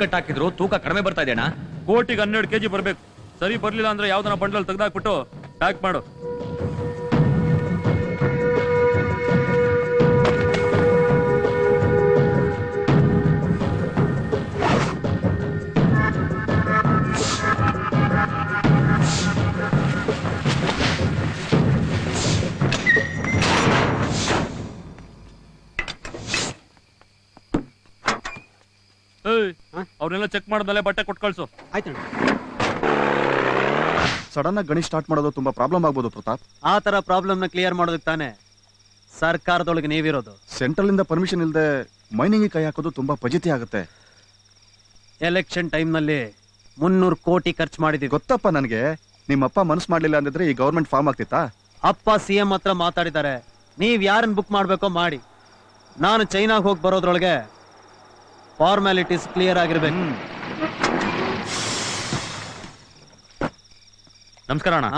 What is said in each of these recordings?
Cut ಹಾಕಿದ್ರು ತೂಕ ಕಡಿಮೆ ಬರ್ತಾ ಇದೆ ಅಣ್ಣ. ಕೋಟಿಗೆ 12 kg ಬರ್ಬೇಕು. ಸರಿ ಬರ್ಲಿಲ್ಲ ಅಂದ್ರೆ ಯಾವ್ದನ್ನ ಬಂಡಲ್ ತೆಗ್ದಾಕ್ಬಿಟ್ಟು ಪ್ಯಾಕ್ ಮಾಡು. ಅವ್ರನ್ನೆಲ್ಲ ಚೆಕ್ ಮಾಡಿದ್ಮೇಲೆ ಬಟ್ಟೆ ಕೊಟ್ಟು ಕಳ್ಸು. ಆಯ್ತಣ್ಣ. ಸಡನ್ ಆಗಿ ಗಣಿ ಸ್ಟಾರ್ಟ್ ಮಾಡೋದು ತುಂಬಾ ಪ್ರಾಬ್ಲಮ್ ಆಗ್ಬೋದು ಪ್ರತಾಪ್. ಆ ತರ ಪ್ರಾಬ್ಲಮ್ ನ ಕ್ಲಿಯರ್ ಮಾಡೋದಕ್ಕೆ ತಾನೆ ಸರ್ಕಾರದೊಳಗೆ ನೀವಿರೋದು. ಸೆಂಟ್ರಲ್ ಇಂದ ಪರ್ಮಿಷನ್ ಇಲ್ಲದೆ ಮೈನಿಂಗ್ ಕೈ ಹಾಕೋದು ತುಂಬಾ ಫಜಿತಿ ಆಗುತ್ತೆ. ಎಲೆಕ್ಷನ್ ಟೈಮ್ ನಲ್ಲಿ 300 ಕೋಟಿ ಖರ್ಚು ಮಾಡಿದೀವಿ. ಗೊತ್ತಪ್ಪ ನನಗೆ. ನಿಮ್ಮಪ್ಪ ಮನಸ್ಸು ಮಾಡ್ಲಿಲ್ಲ ಅಂದಿದ್ರೆ ಈ ಗವರ್ಮೆಂಟ್ ಫಾರ್ಮ್ ಆಗ್ತಿತ್ತಾ? ಅಪ್ಪ CM ಹತ್ರ ಮಾತಾಡಿದ್ದಾರೆ. ನೀವ್ ಯಾರನ್ನ ಬುಕ್ ಮಾಡ್ಬೇಕೋ ಮಾಡಿ. ನಾನು ಚೈನಾಗ್ ಹೋಗಿ ಬರೋದ್ರೊಳಗೆ ಫಾರ್ಮ್ಯಾಲಿಟೀಸ್ ಕ್ಲಿಯರ್ ಆಗಿರ್ಬೇಕು. ನಮಸ್ಕಾರ ಅಣ್ಣ.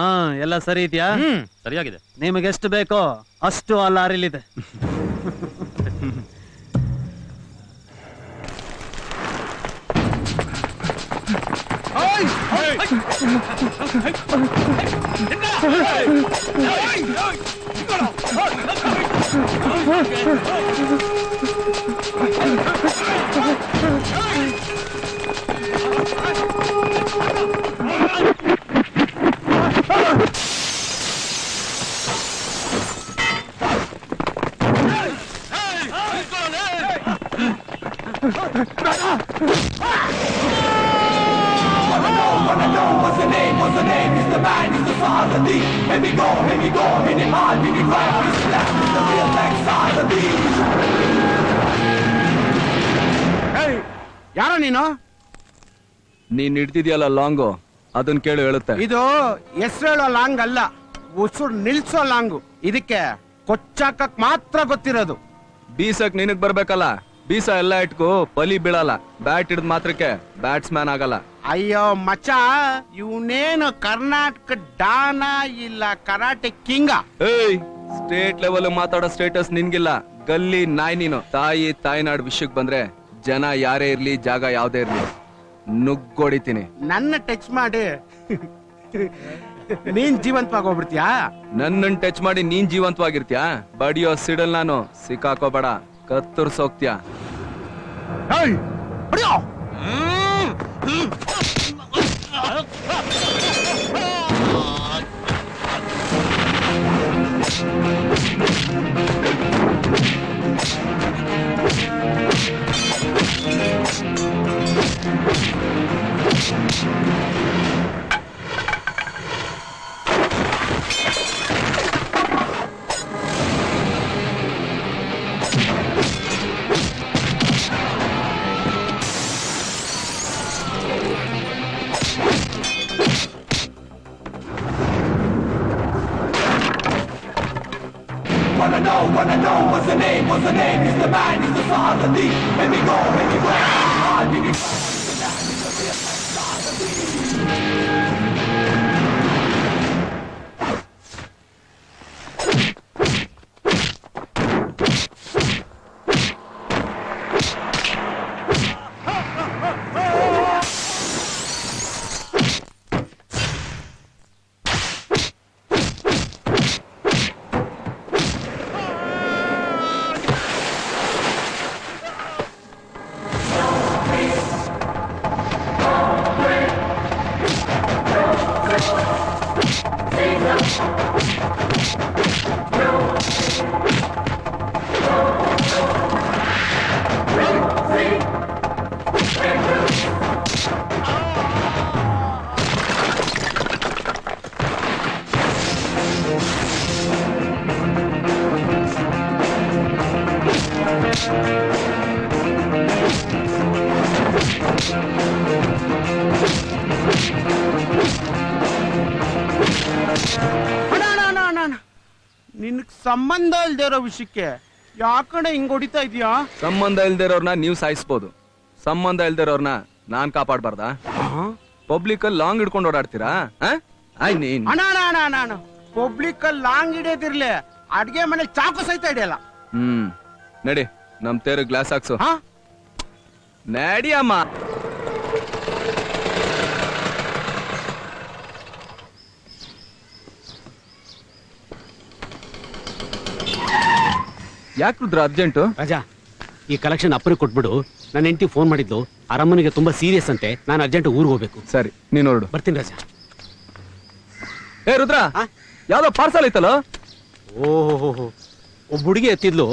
ಎಲ್ಲ ಸರಿ ಇದೆಯಾ? ಸರಿಯಾಗಿದೆ. ನಿಮಗೆ ಎಷ್ಟು ಬೇಕೋ ಅಷ್ಟು ಆ ಲಾರಿಲಿದೆ. ಯಾರೋ ನೀನು? ನೀನ್ ಹಿಡ್ತಿದ್ಯಲ್ಲ ಲಾಂಗು, ಅದನ್ ಕೇಳು ಹೇಳುತ್ತೆ. ಇದು ಹೆಸರೇಳೋ ಲಾಂಗ್ ಅಲ್ಲ, ಉಸುರು ನಿಲ್ಸೋ ಲಾಂಗು. ಇದಕ್ಕೆ ಕೊಚ್ಚಾಕಕ್ ಮಾತ್ರ ಗೊತ್ತಿರೋದು. ಬೀಸಕ್ ನಿನಗ್ ಬರ್ಬೇಕಲ್ಲ. ಬೀಸ ಎಲ್ಲ ಇಟ್ಕೋ, ಬಲಿ ಬೀಳಲ್ಲ. ಬ್ಯಾಟ್ ಹಿಡಿದ್ ಮಾತ್ರಕ್ಕೆ ಬ್ಯಾಟ್ಸ್ಮ್ಯಾನ್ ಆಗಲ್ಲ. ಅಯ್ಯೋ ಮಚ್ಚ, ಇವನೇನು ಕರ್ನಾಟಕ ಡಾನ ಇಲ್ಲ ಕರಾಟೆ ಕಿಂಗ? ಏಯ್, ಸ್ಟೇಟ್ ಲೆವೆಲ್ ಮಾತಾಡೋ ಸ್ಟೇಟಸ್ ನಿನ್ಗಿಲ್ಲ. ಗಲ್ಲಿ ನಾಯಿ ನೀನು. ತಾಯಿನಾಡ್ ವಿಷಯಕ್ ಬಂದ್ರೆ ಜನ ಯಾರೇ ಇರ್ಲಿ, ಜಾಗ ಯಾವ್ದೇ ಇರ್ಲಿ, ನುಗ್ಗೊಡಿತೀನಿ. ನನ್ನ ಟಚ್ ಮಾಡಿ ನೀನ್ ಜೀವಂತವಾಗಿ ಹೋಗ್ಬಿಡ್ತೀಯಾ? ನನ್ನನ್ ಟಚ್ ಮಾಡಿ ನೀನ್ ಜೀವಂತವಾಗಿರ್ತೀಯಾ? ಬಡಿಯೋ ಸಿಡಲ್ ನಾನು. ಸಿಕ್ಕಾಕೋಬೇಡ, ಕತ್ತರ್ಸೋಗ್ತೀಯಾ? Wanna know what's the name? What's the name? He's the man, he's the star of the league. Let me go, let me go. Let me ನಿನಗ್ ಸಂಬಂಧ ಇಲ್ದೇ ಇರೋ ವಿಷಯಕ್ಕೆ ಯಾಕಡೆ ಹಿಂಗ್ ಹೊಡಿತಾ ಇದೀಯಾ? ಸಂಬಂಧ ಇಲ್ದೇ ಇರೋರ್ನ ನೀವ್ ಸಾಯಿಸ್ಬೋದು, ಸಂಬಂಧ ಇಲ್ದೇ ಇರೋರ್ನ ನಾನ್ ಕಾಪಾಡ್ಬಾರ್ದಾ? ಪಬ್ಲಿಕ್ ಅಲ್ಲಿ ಲಾಂಗ್ ಹಿಡ್ಕೊಂಡು ಓಡಾಡ್ತೀರಾ? ಪಬ್ಲಿಕ್ ಅಲ್ಲಿ ಲಾಂಗ್ ಹಿಡಿಯೋದಿರ್ಲಿ, ಅಡ್ಗೆ ಮನೆ ಚಾಕು ಸಹಿತ ಹಿಡಿಯಲ್ಲ. ನಡಿ, ನಮ್ ತೇರು ಗ್ಲಾಸ್ ಹಾಕ್ಸು. ನಡಿ ಅಮ್ಮ. ಯಾಕೆ ರುದ್ರ ಅರ್ಜೆಂಟು? ರಾಜಾ, ಈ ಕಲೆಕ್ಷನ್ ಅಪ್ಪನಿಗೆ ಕೊಟ್ಬಿಡು. ನನ್ನ ಹೆಂಡತಿ ಫೋನ್ ಮಾಡಿದ್ದು, ಅರಮ್ಮನಿಗೆ ತುಂಬಾ ಸೀರಿಯಸ್ ಅಂತೆ, ನಾನು ಅರ್ಜೆಂಟ್ ಊರಿಗೆ ಹೋಗ್ಬೇಕು. ಸರಿ, ನೀನ್ ನೋಡು. ಬರ್ತೀನಿ ರಾಜಾ. ಏ ರುದ್ರ, ಯಾವ್ದೋ ಪಾರ್ಸಲ್ ಐತಲ್ಲ? ಓಹೋ, ಒಬ್ಬ ಹುಡುಗಿ ಎತ್ತಿದ್ಲು,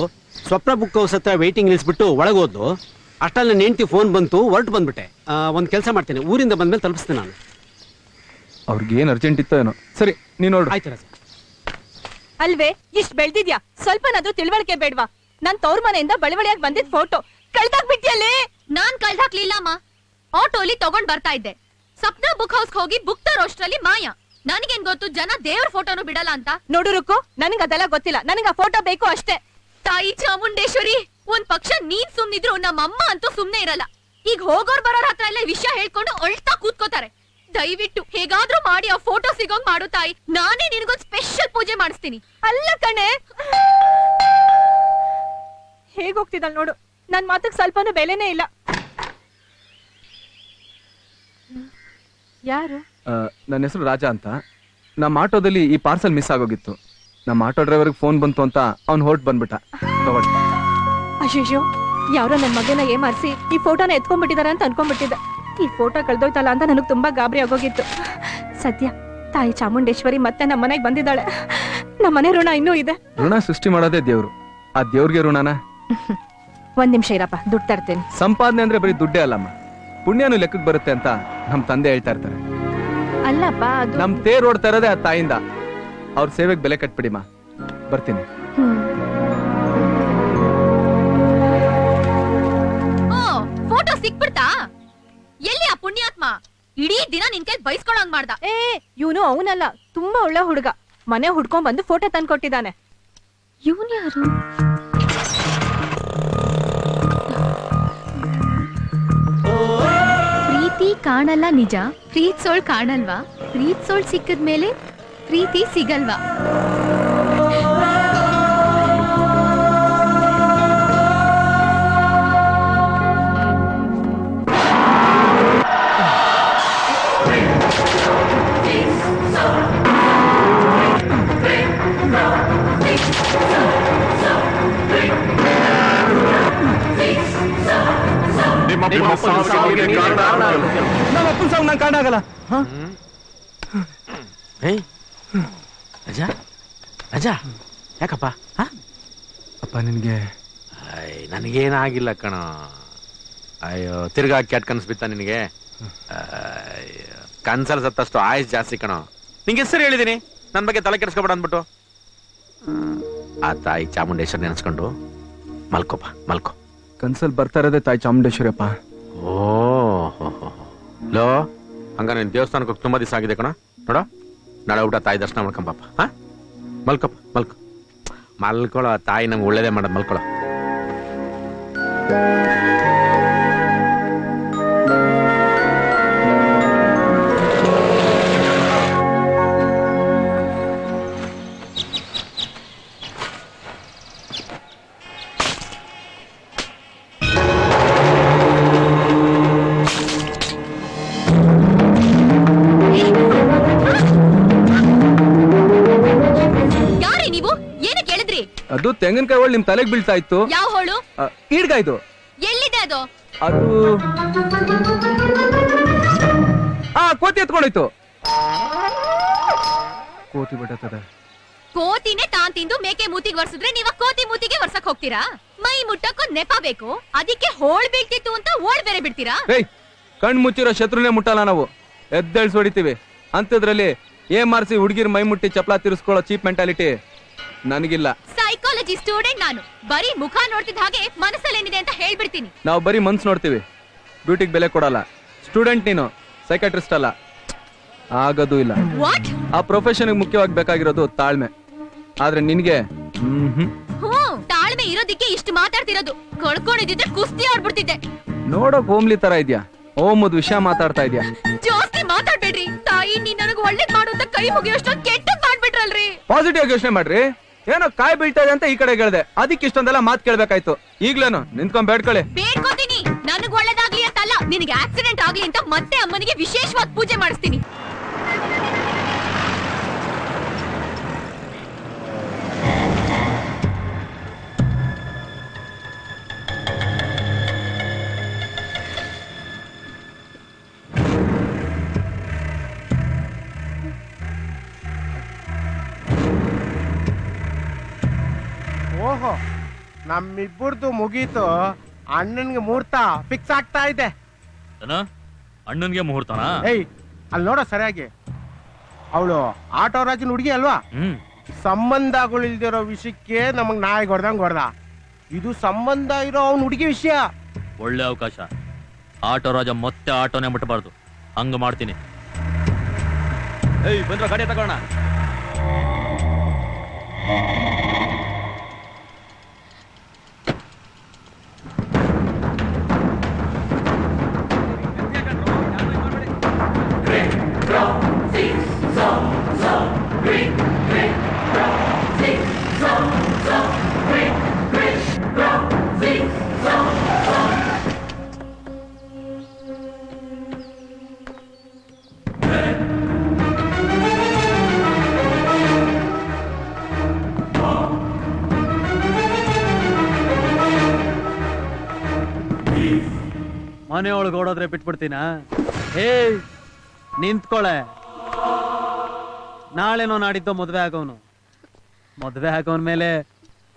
ಸ್ವಪ್ನ ಬುಕ್ ಹೌಸ್ ಹತ್ರ ವೇಟಿಂಗ್ ನಿಲ್ಸ್ಬಿಟ್ಟು ಒಳಗೆ ಹೋದ್ಲು. ಅಷ್ಟಲ್ಲಿ ನನ್ನ ಹೆಂಡತಿ ಫೋನ್ ಬಂತು, ಹೊರಟು ಬಂದ್ಬಿಟ್ಟೆ. ಒಂದು ಕೆಲಸ ಮಾಡ್ತೇನೆ, ಊರಿಂದ ಬಂದ್ಮೇಲೆ ತಲುಪಿಸ್ತೇನೆ ನಾನು. ಅವ್ರಿಗೆ ಏನ್ ಅರ್ಜೆಂಟ್ ಇತ್ತೋ ಏನೋ. ಸರಿ, ನೀನ್ ನೋಡು. ಆಯ್ತು ರಾಜಾ. ಅಲ್ವೇ ಇಷ್ಟ್ ಬೆಳ್ದಿದ್ಯಾ, ಸ್ವಲ್ಪನಾದ್ರೂ ತಿಳುವಳಿಕೆ ಬೇಡ್ವಾ? ನಾನ್ ತವ್ರ ಮನೆಯಿಂದ ಬಳಿವಳಿಯಾಗಿ ಬಂದಿದ್ ಫೋಟೋ ಕಳ್ದಾಕ್ಬಿಟ್ಟಿಯಲ್ಲಿ. ನಾನ್ ಕಳ್ದಾಕ್ಲಿಲ್ಲ ಅಮ್ಮ, ಆಟೋಲಿ ತಗೊಂಡ್ ಬರ್ತಾ ಇದ್ದೆ. ಸಪ್ನಾ ಬುಕ್ ಹೌಸ್ ಹೋಗಿ ಬುಕ್ ತರೋಷ್ಟ್ರಲ್ಲಿ ಮಾಯ. ನನಗೇನ್ ಗೊತ್ತು ಜನ ದೇವ್ರ ಫೋಟೋನು ಬಿಡಲ್ಲ ಅಂತ. ನೋಡು ರುಕ್ಕು, ನನಗ್ ಅದೆಲ್ಲ ಗೊತ್ತಿಲ್ಲ, ನನಗ್ ಆ ಫೋಟೋ ಬೇಕು ಅಷ್ಟೇ. ತಾಯಿ ಚಾಮುಂಡೇಶ್ವರಿ, ಒಂದ್ ಪಕ್ಷ ನೀನ್ ಸುಮ್ನಿದ್ರು ನಮ್ಮಮ್ಮ ಅಂತೂ ಸುಮ್ನೆ ಇರಲ್ಲ. ಈಗ ಹೋಗೋರ್ ಬರೋರ್ ಹತ್ರ ಎಲ್ಲ ವಿಷಯ ಹೇಳ್ಕೊಂಡು ಅಳ್ತಾ ಕೂತ್ಕೋತಾರೆ. ದಯವಿಟ್ಟು ಹೇಗಾದ್ರೂ ಮಾಡಿ ಆ ಫೋಟೋ ಸಿಗೋಂಗ್ ಮಾಡು ತಾಯಿ. ನಾನೇ ನಿನಗೊಂದ್ ಸ್ಪೆಷಲ್ ಪೂಜೆ ಮಾಡಿಸ್ತೀನಿ. ಅಲ್ಲ ಕಣೆ, ಹೇಗೋಗ್ತಿದಲ್ ನೋಡು, ನನ್ ಮಾತಕ್ ಸ್ವಲ್ಪನೂ ಬೆಲೆನೇ ಇಲ್ಲ. ಯಾರು? ನನ್ನ ಹೆಸರು ರಾಜಾ ಅಂತ. ನಮ್ಮ ಆಟೋದಲ್ಲಿ ಈ ಪಾರ್ಸಲ್ ಮಿಸ್ ಆಗೋಗಿತ್ತು. ನಮ್ಮ ಆಟೋ ಡ್ರೈವರ್ಗೆ ಫೋನ್ ಬಂತು ಅಂತ ಅವ್ನು ಹೊರಟು ಬಂದ್ಬಿಟ್ಟ. ತಗೊಳ್ಳಿ. ಅಯ್ಯೋ, ಯಾರೋ ನನ್ ಮಗನ ಏಮಾರಿಸಿ ಈ ಫೋಟೋನ ಎತ್ಕೊಂಡ್ಬಿಟ್ಟಿದಾರೆ ಅಂತ ಅನ್ಕೊಂಡ್ಬಿಟ್ಟಿದ್ದೆ. ಈ ಫೋಟೋ ಕಳ್ದೋಯ್ತಲ್ಲ ಅಂತ ನನಗ್ ತುಂಬಾ ಗಾಬರಿ ಆಗೋಗಿತ್ತು. ಸದ್ಯ ತಾಯಿ ಚಾಮುಂಡೇಶ್ವರಿ ಮತ್ತೆ ನಮ್ಮ ಮನೆಗೆ ಬಂದಿದ್ದಾಳೆ. ನಮ್ಮನೆ ಋಣ ಇನ್ನೂ ಇದೆ. ಋಣ ಸೃಷ್ಟಿ ಮಾಡೋದೇ ದೇವ್ರು. ಆ ದೇವ್ರಿಗೆ ಋಣನ? ಒಂದ್ ನಿಮಿಷ ಇರಪ್ಪ, ದುಡ್ಡು ತರ್ತೇನೆ. ಸಂಪಾದನೆ ಅಂದ್ರೆ ಬರೀ ದುಡ್ಡೇ ಅಲ್ಲಮ್ಮ, ಪುಣ್ಯನು ಲೆಕ್ಕಕ್ಕೆ ಬರುತ್ತೆ ಅಂತ ನಮ್ ತಂದೆ ಹೇಳ್ತಾ ಇರ್ತಾರೆ. ಅಲ್ಲಪ್ಪ, ಅದು ನಮ್ ತೇರ್ ಓಡ್ತಾ ಇರೋದೇ ಆ ತಾಯಿಂದ. ಅವ್ರ ಸೇವೆಗೆ ಬೆಲೆ ಕಟ್ಬಿಡಿಮ್ಮ. ಬರ್ತೀನಿ. ಫೋಟೋ ಸಿಕ್ಬಿಡ್ತಾ? ಎಲ್ಲಿ ಆ ಪುಣ್ಯಾತ್ಮ? ಇಡೀ ದಿನ ನಿನ್ ಕೈ ಬೈಸ್ಕೊಳಂಗ್ ಮಾಡ್ದ. ಇವನು ಅವನಲ್ಲ, ತುಂಬಾ ಒಳ್ಳೆ ಹುಡುಗ. ಮನೆ ಹುಡ್ಕೊಂಡ್ ಬಂದು ಫೋಟೋ ತಂದ್ಕೊಟ್ಟಿದ್ದಾನೆ. ಇವನ್ ಯಾರು? ಪ್ರೀತಿ ಕಾಣಲ್ಲ ನಿಜ, ಪ್ರೀತ್ಸೋಳ್ ಕಾಣಲ್ವಾ? ಪ್ರೀತ್ಸೋಳ್ ಸಿಕ್ಕದ್ಮೇಲೆ ಪ್ರೀತಿ ಸಿಗಲ್ವಾ? ನಮ್ಮ ಅಪ್ಪನ ಸಾವು ನಂಗೆ ಕಾರಣ ಆಗಲ್ಲ. ರಾಜಾ, ರಾಜಾ, ಯಾಕಪ್ಪ? ಅಪ್ಪ ನಿನ್ಗೆ ನನಗೇನಾಗಿಲ್ಲ ಕಣ. ಅಯ್ಯೋ, ತಿರ್ಗಾ ಕೆಟ್ಟ ಕನ್ಸ್ ಬಿತ್ತ ನಿನಗೆ? ಕನ್ಸಲ್ ಸತ್ತಷ್ಟು ಆಯ್ಸ್ ಜಾಸ್ತಿ ಕಣ. ನಿಂಗೆ ಹೆಸರು ಹೇಳಿದೀನಿ, ನನ್ ಬಗ್ಗೆ ತಲೆ ಕೆಡಿಸ್ಕೊಬೇಡ ಅಂದ್ಬಿಟ್ಟು. ಆ ತಾಯಿ ಚಾಮುಂಡೇಶ್ವರಿ ನೆನೆಸ್ಕೊಂಡು ಮಲ್ಕೋಪ, ಮಲ್ಕೋ. ಕನ್ಸಲ್ ಬರ್ತಾ ಇರೋದೇ ತಾಯಿ ಚಾಮುಂಡೇಶ್ವರಿ ಅಪ್ಪ. ಓ ಲೋ, ಹಂಗ ನೀನ್ ದೇವಸ್ಥಾನಕ್ಕೆ ಹೋಗಿ ತುಂಬಾ ದಿವಸ ಆಗಿದೆ ಕಣ. ನೋಡ, ನಾಳೆ ಊಟ ತಾಯಿ ದರ್ಶನ ಮಾಡ್ಕೊಂಬಪ್ಪ. ಹಾ, ಮಲ್ಕೋಪ, ಮಲ್ಕೋ. ಮಲ್ಕೊಳ್ಳೋ, ತಾಯಿ ನಮ್ಗೆ ಒಳ್ಳೇದೇ ಮಾಡೋದು. ಮಲ್ಕೊಳ್ಳೋ. ಅದು ತೆಂಗಿನಕಾಯಿ ಹೋಳು ನಿಮ್ ತಲೆಗೆ ಬೀಳ್ತಾ ಇತ್ತು. ಯಾವ ಹೋಳು? ಈಡ್ಗಾಯ್ತು. ಎಲ್ಲಿದೆ ಅದು? ಅದು ಕೋತಿ ಎತ್ಕೊಂಡೋಯ್ತು. ಕೋತಿ ಬಿಡತದ. ಕೋತಿನೇ ತಾನ್ ತಿಂದು ಮೇಕೆ ಮೂತಿಗೆ ವರ್ಸಿದ್ರೆ ನೀವ ಕೋತಿ ಮೂತಿಗೆ ವರ್ಸಕ್ ಹೋಗ್ತೀರಾ? ಮೈ ಮುಟ್ಟಕ್ಕೂ ನೆಪ ಬೇಕು, ಅದಕ್ಕೆ ಹೋಳ್ ಬೀಳ್ತಿತ್ತು ಅಂತ ಓಳ್ ಬೇರೆ ಬಿಡ್ತೀರಾ? ಕಣ್ ಮುಚ್ಚಿರೋ ಶತ್ರುನೇ ಮುಟ್ಟಲ್ಲ ನಾವು, ಎದ್ದೇಳ್ಸಿ ಹೊಡಿತೀವಿ. ಅಂಥದ್ರಲ್ಲಿ ಮಾರ್ಸಿ ಹುಡುಗಿರ್ ಮೈ ಮುಟ್ಟಿ ಚಪ್ಲಾ ತಿರ್ಸ್ಕೊಳ್ಳೋ ಚೀಪ್ ಮೆಂಟಾಲಿಟಿ ನನಗಿಲ್ಲ. ಸೈಕಾಲಜಿ ಸ್ಟೂಡೆಂಟ್ ನಾನು, ಬರೀ ಮುಖ ನೋಡ್ತಿದ್ದ ಹಾಗೆ ಮನಸ್ಸಲ್ಲೇನಿದೆ ಅಂತ ಹೇಳ್ಬಿಡ್ತೀನಿ. ನಾವು ಬರೀ ಮನ್ಸು ನೋಡ್ತೀವಿ, ಬ್ಯೂಟಿಗೆ ಬೆಲೆ ಕೊಡಲ್ಲ. ಸ್ಟೂಡೆಂಟ್ ನೀನು, ಸೈಕಾಟ್ರಿಸ್ಟ್ ಅಲ್ಲ. ಆಗೋದು ಇಲ್ಲ. ಆ ಪ್ರೊಫೆಷನ್ ಮುಖ್ಯವಾಗಿ ಬೇಕಾಗಿರೋದು ತಾಳ್ಮೆ. ಆದ್ರೆ ನಿನ್ಗೆ ತಾಳ್ಮೆ ಇರೋದಿಕ್ಕೆ ಇಷ್ಟು ಮಾತಾಡ್ತಿರೋದು. ಕಳ್ಕೊಂಡಿದ್ರೆ ಕುಸ್ತಿ ಆಡ್ಬಿಡ್ತಿದ್ದೆ. ನೋಡೋಕ್ ಹೋಮ್ಲಿ ತರ ಇದ್ಯಾ, ಓಮದ್ ವಿಷಯ ಮಾತಾಡ್ತಾ ಇದ್ಯಾ. ಜಾಸ್ತಿ ಮಾತಾಡ್ಬೇಡ್ರಿ. ತಾಯಿ ನೀನ್ ನನಗ್ ಒಳ್ಳೇದ್ ಮಾಡು ಅಂತ ಕೈ ಮುಗಿಯೋಷ್ಟೊಂದು ಕೆಟ್ಟದ್ ಮಾಡ್ಬಿಟ್ರಲ್ರಿ. ಪಾಸಿಟಿವ್ ಆಗಿ ಯೋಚನೆ ಮಾಡ್ರಿ. ಏನೋ ಕಾಯಿ ಬೀಳ್ತಾ ಇದೆ ಅಂತ ಈ ಕಡೆ ಹೇಳ್ದೆ, ಅದಕ್ಕೆ ಇಷ್ಟೊಂದೆಲ್ಲ ಮಾತು ಕೇಳ್ಬೇಕಾಯ್ತು. ಈಗ್ಲೇನು ನಿಂತ್ಕೊಂಡ್ ಬೇಡ್ಕೊಳ್ಳಿ. ಬೇಡ್ಕೋತೀನಿ, ನನಗ್ ಒಳ್ಳೇದಾಗ್ಲಿ ಅಂತಲ್ಲ, ನಿನಗೆ ಆಕ್ಸಿಡೆಂಟ್ ಆಗ್ಲಿ ಅಂತ ಮತ್ತೆ ಅಮ್ಮನಿಗೆ ವಿಶೇಷವಾದ ಪೂಜೆ ಮಾಡಿಸ್ತೀನಿ. ನಮ್ಮಿಬ್ಬರದು ಮುಗೀತು. ಅಣ್ಣನ್ಗೆ ಮುಹೂರ್ತ ಫಿಕ್ಸ್ ಆಗ್ತಾ ಇದೆ. ಅಣ್ಣನ್ಗೆ ಮುಹೂರ್ತನಾ? ಏಯ್ ಅಲ್ಲಿ ನೋಡೋ ಸರಿಯಾಗಿ, ಅವಳು ಆಟೋ ರಾಜನ ಹುಡುಗಿ ಅಲ್ವಾ? ಸಂಬಂಧಗಳಿಲ್ದಿರೋ ವಿಷಯಕ್ಕೆ ನಮಗ್ ನಾಯಿ ಹೊಡ್ದ. ಇದು ಸಂಬಂಧ ಇರೋ ಅವ್ನ ಹುಡುಗಿ ವಿಷಯ. ಒಳ್ಳೆ ಅವಕಾಶ. ಆಟೋ ರಾಜ ಮತ್ತೆ ಆಟೋನೇ ಮುಟ್ಟಬಾರ್ದು. ಹಂಗ ಮಾಡ್ತೀನಿ. ಏಯ್ ಬಂದ್ರ ಗಾಡಿ ತಗೋಣ. ಮನೆ ಒಳಗೆ ಓಡೋದ್ರೆ ಬಿಟ್ಬಿಡ್ತೀನ? ಹೇ ನಿಂತ್ಕೊಳೆ. ನಾಳೆನೋ ನಾಡಿದ್ದೋ ಮದ್ವೆ ಆಗೋನು. ಮದ್ವೆ ಆಗೋನ್ ಮೇಲೆ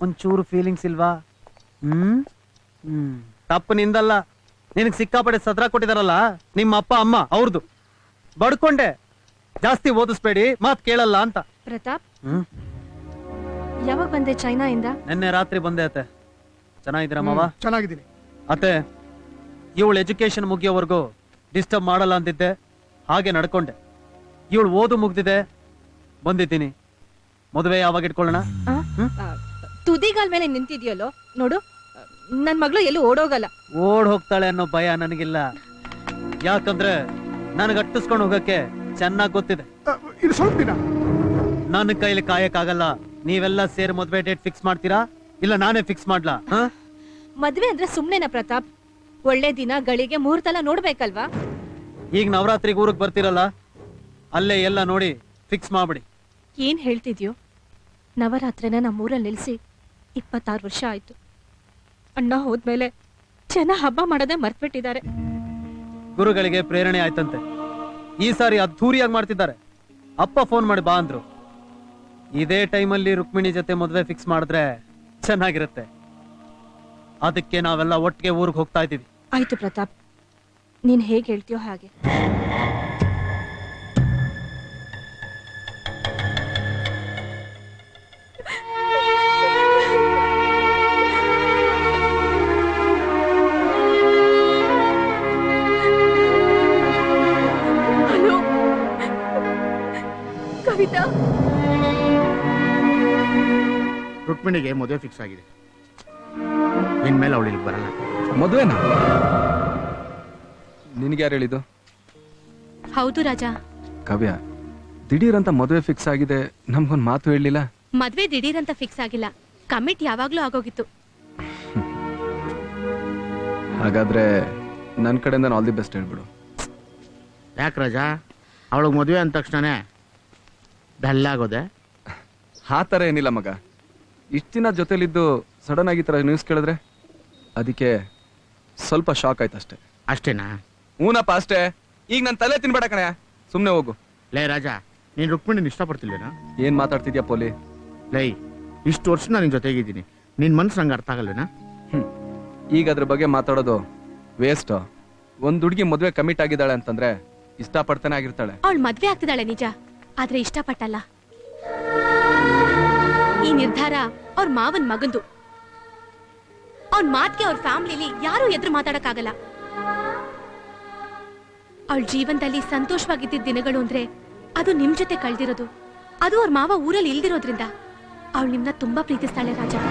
ಒಂಚೂರು ಫೀಲಿಂಗ್ಸ್ ಇಲ್ವಾ? ತಪ್ಪು ನಿಂದಲ್ಲ. ನಿನಗ್ ಸಿಕ್ಕಾಪಟ್ಟೆ ಸದ್ರ ಕೊಟ್ಟಿದಾರಲ್ಲ ನಿಮ್ಮ ಅಪ್ಪ ಅಮ್ಮ, ಅವ್ರದ್ದು. ಬಡ್ಕೊಂಡೆ ಜಾಸ್ತಿ ಓದಿಸ್ಬೇಡಿ, ಮಾತ್ ಕೇಳಲ್ಲ ಅಂತ. ಪ್ರತಾಪ್, ಯಾವಾಗ ಬಂದೆ ಚೈನಾ ಇಂದ? ನಿನ್ನೆ ರಾತ್ರಿ ಬಂದೆ ಅತ್ತೆ. ಚೆನ್ನಾಗಿದ್ದೀರಾ ಮಾವ? ಚೆನ್ನಾಗಿದ್ದೀನಿ ಅತ್ತೆ. ಇವಳು ಎಜುಕೇಶನ್ ಮುಗಿಯೋವರೆಗೂ ಡಿಸ್ಟರ್ಬ್ ಮಾಡಲ್ಲ ಅಂತಿದ್ದೆ, ಹಾಗೆ ನಡ್ಕೊಂಡೆ. ಇವಳು ಓದು ಮುಗ್ದಿದೆ, ಬಂದಿದ್ದೀನಿ. ಮದುವೆ ಯಾವಾಗ ಇಟ್ಕೊಳ್ಳೋಣ? ತುದಿಗಾಲ್ ಮೇಲೆ ನಿಂತಿದ್ಯಲ್ಲೋ ನೋಡು. ನನ್ ಮಗಳು ಎಲ್ಲೂ ಓಡೋಗಲ್ಲ. ಓಡ್ ಹೋಗ್ತಾಳೆ ಅನ್ನೋ ಭಯ ನನಗಿಲ್ಲ. ಯಾಕಂದ್ರೆ ನನಗೆ ಅಟ್ಟಿಸ್ಕೊಂಡು ಹೋಗಕ್ಕೆ ಚೆನ್ನಾಗ್ ಗೊತ್ತಿದೆ. ಇದು ಸ್ವಲ್ಪ ದಿನ ನನ್ನ ಕೈಲಿ ಕಾಯಕ್ಕಾಗಲ್ಲ. ನೀವೆಲ್ಲ ಸೇರಿ ಮದ್ವೆ ಡೇಟ್ ಫಿಕ್ಸ್ ಮಾಡ್ತೀರಾ ಇಲ್ಲ ನಾನೇ ಫಿಕ್ಸ್ ಮಾಡ್ಲಾ? ಮದ್ವೆ ಅಂದ್ರೆ ಸುಮ್ನೆನಾ ಪ್ರತಾಪ್? ಒಳ್ಳೆ ದಿನ ಗಳಿಗೆ ಮುಹೂರ್ತ ನೋಡ್ಬೇಕಲ್ವಾ? ಈಗ ನವರಾತ್ರಿಗೆ ಊರಿಗೆ ಬರ್ತಿರಲ್ಲ, ಅಲ್ಲೇ ಎಲ್ಲ ನೋಡಿ ಫಿಕ್ಸ್ ಮಾಡ್ಬಿಡಿ. ಏನ್ ಹೇಳ್ತಿದ್ಯೋ? ನವರಾತ್ರಿನ ನಮ್ಮೂರಲ್ಲಿ ನಿಲ್ಸಿ 26 ವರ್ಷ ಆಯ್ತು. ಅಣ್ಣ ಹೋದ್ಮೇಲೆ ಜನ ಹಬ್ಬ ಮಾಡೋದೇ ಮರ್ತ್ಬಿಟ್ಟಿದ್ದಾರೆ. ಗುರುಗಳಿಗೆ ಪ್ರೇರಣೆ ಆಯ್ತಂತೆ. ಈ ಸಾರಿ ಅದ್ಧೂರಿಯಾಗಿ ಮಾಡ್ತಿದ್ದಾರೆ. ಅಪ್ಪ ಫೋನ್ ಮಾಡಿ ಬಾ ಅಂದ್ರು. ಇದೇ ಟೈಮಲ್ಲಿ ರುಕ್ಮಿಣಿ ಜೊತೆ ಮದುವೆ ಫಿಕ್ಸ್ ಮಾಡಿದ್ರೆ ಚೆನ್ನಾಗಿರುತ್ತೆ. ಅದಕ್ಕೆ ನಾವೆಲ್ಲ ಒಟ್ಟಿಗೆ ಊರಿಗೆ ಹೋಗ್ತಾ ಇದ್ದೀವಿ. ಆಯ್ತು ಪ್ರತಾಪ್, ನೀನ್ ಹೇಗೆ ಹೇಳ್ತೀಯೋ ಹಾಗೆ. ಹಲೋ ಕವಿತಾ. ರುಕ್ಮಿಣಿಗೆ ಮದುವೆ ಫಿಕ್ಸ್ ಆಗಿದೆ. ಇನ್ಮೇಲೆ ಅವಳು ಇಲ್ಲಿ ಬರಲ್ಲ. ಮದುವೆನಾ? ನಿನಗೆ ಯಾರು ಹೇಳಿದ್ದು? ಹೌದು ರಾಜಾ. ಕಾವ್ಯ, ದಿಢೀರ್ ಅಂತ ಮದುವೆ ಫಿಕ್ಸ್ ಆಗಿದೆ, ನಮ್ಗೊಂದು ಮಾತು ಹೇಳಲಿಲ್ಲ. ಮದ್ವೆ ದಿಢೀರ್ ಅಂತ ಫಿಕ್ಸ್ ಆಗಿಲ್ಲ, ಕಮಿಟ್ ಯಾವಾಗ್ಲೂ ಆಗೋಗಿತ್ತು. ಹಾಗಾದ್ರೆ ನನ್ನ ಕಡೆಯಿಂದ ಆಲ್ ದಿ ಬೆಸ್ಟ್ ಹೇಳ್ಬಿಡು. ಯಾಕೆ ರಾಜಾ, ಅವಳಿಗೆ ಮದುವೆ ಅಂದ ತಕ್ಷಣನೇ ಬೆಲ್ಲಾಗೋದೆ? ಆ ಥರ ಏನಿಲ್ಲ ಮಗ. ಇಷ್ಟು ದಿನ ಜೊತೆಲಿದ್ದು ಸಡನ್ ಆಗಿ ಥರ ನ್ಯೂಸ್ ಕೇಳಿದ್ರೆ ಅದಕ್ಕೆ ಸ್ವಲ್ಪ ಶಾಕ್ ಆಯ್ತು ಅಷ್ಟೇ. ಅಷ್ಟೇನಾ? ಹೂನಪ್ಪ ಅಷ್ಟೇ. ಈಗ ನನ್ನ ತಲೆ ತಿನ್ಬೇಡ ಕಣೆ, ಸುಮ್ಮನೆ ಹೋಗು. ಲೇ ರಾಜಾ, ನೀನ್ ರುಕ್ಮಿಣಿನ ಇಷ್ಟಪಡ್ತಿಲ್ವೇನಾ? ಏನ್ ಮಾತಾಡ್ತಿದ್ಯಾ ಪೋಲಿ? ಲೈ, ಇಷ್ಟು ವರ್ಷ ನಾನು ನಿನ್ ಜೊತೆಗಿದ್ದೀನಿ, ನಿನ್ ಮನ್ಸು ನಂಗೆ ಅರ್ಥ ಆಗಲ್ವೇನಾ? ಈಗ ಅದ್ರ ಬಗ್ಗೆ ಮಾತಾಡೋದು ವೇಸ್ಟ್. ಒಂದ್ ಹುಡುಗಿ ಮದುವೆ ಕಮಿಟ್ ಆಗಿದ್ದಾಳೆ ಅಂತಂದ್ರೆ ಇಷ್ಟಪಡ್ತಾನೆ ಆಗಿರ್ತಾಳೆ. ಅವಳು ಮದ್ವೆ ಆಗ್ತಿದ್ದಾಳೆ ನಿಜ, ಆದ್ರೆ ಇಷ್ಟಪಟ್ಟಲ್ಲ. ಈ ನಿರ್ಧಾರ ಅವ್ರ ಮಾವನ್ ಮಗಂದು. ಅವ್ನ ಮಾತ್ಗೆ ಅವ್ರ ಫ್ಯಾಮಿಲಿಲಿ ಯಾರು ಎದುರು ಮಾತಾಡಕ್ಕಾಗಲ್ಲ. ಅವಳ ಜೀವನದಲ್ಲಿ ಸಂತೋಷವಾಗಿದ್ದ ದಿನಗಳು ಅಂದ್ರೆ ಅದು ನಿಮ್ ಜೊತೆ ಕಳ್ದಿರೋದು. ಅದು ಅವ್ರ ಮಾವ ಊರಲ್ಲಿ ಇಲ್ದಿರೋದ್ರಿಂದ ಅವಳು ನಿಮ್ನ ತುಂಬಾ ಪ್ರೀತಿಸ್ತಾಳೆ ರಾಜಾ.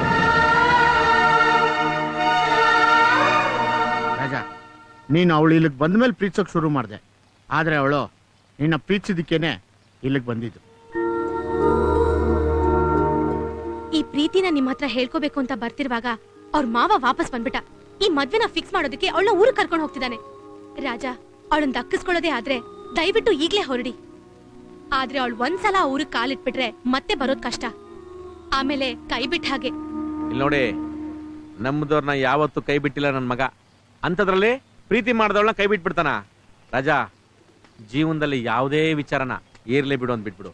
ರಾಜಾ, ನೀನು ಅವಳು ಇಲ್ಲಿಗೆ ಬಂದ ಮೇಲೆ ಪ್ರೀತಿಸೋಕೆ ಶುರು ಮಾಡಿದೆ, ಆದ್ರೆ ಅವಳು ನಿನ್ನ ಪ್ರೀತಿಸಿದಕ್ಕೇನೆ ಇಲ್ಲಿಗೆ ಬಂದಿದ್ದು. ಈ ಪ್ರೀತಿನ ನಿಮ್ ಹತ್ರ ಹೇಳ್ಕೋಬೇಕು ಅಂತ ಬರ್ತಿರುವಾಗ ಅವ್ರ ಮಾವ ವಾಪಸ್ ಬಂದ್ಬಿಟ್ಟ. ಈ ಮದ್ವೆನ ಫಿಕ್ಸ್ ಮಾಡೋದಕ್ಕೆ ಅವಳನ್ನ ಊರಿಗೆ ಕರ್ಕೊಂಡು ಹೋಗ್ತಿದ್ದಾನೆ. ರಾಜಾ, ಅವಳನ್ನ ದಕ್ಕಿಸ್ಕೊಳ್ಳೋದೇ ಆದ್ರೆ ದಯವಿಟ್ಟು ಈಗ್ಲೇ ಹೊರಡಿ. ಆದ್ರೆ ಅವಳು ಒಂದ್ಸಲ ಆ ಊರಿಗೆ ಕಾಲಿಟ್ಬಿಟ್ರೆ ಮತ್ತೆ ಬರೋದ್ ಕಷ್ಟ. ಆಮೇಲೆ ಕೈ ಬಿಟ್ಟ ಹಾಗೆ. ಇಲ್ಲಿ ನೋಡಿ, ನಮ್ಮದವ್ರನ್ನ ಯಾವತ್ತೂ ಕೈ ಬಿಟ್ಟಿಲ್ಲ ನನ್ನ ಮಗ. ಅಂಥದ್ರಲ್ಲಿ ಪ್ರೀತಿ ಮಾಡಿದವಳನ್ನ ಕೈ ಬಿಟ್ಬಿಡ್ತಾನ? ರಾಜಾ, ಜೀವನದಲ್ಲಿ ಯಾವುದೇ ವಿಚಾರನ ಏರ್ಲೇ ಬಿಡು ಅಂತ ಬಿಟ್ಬಿಡು.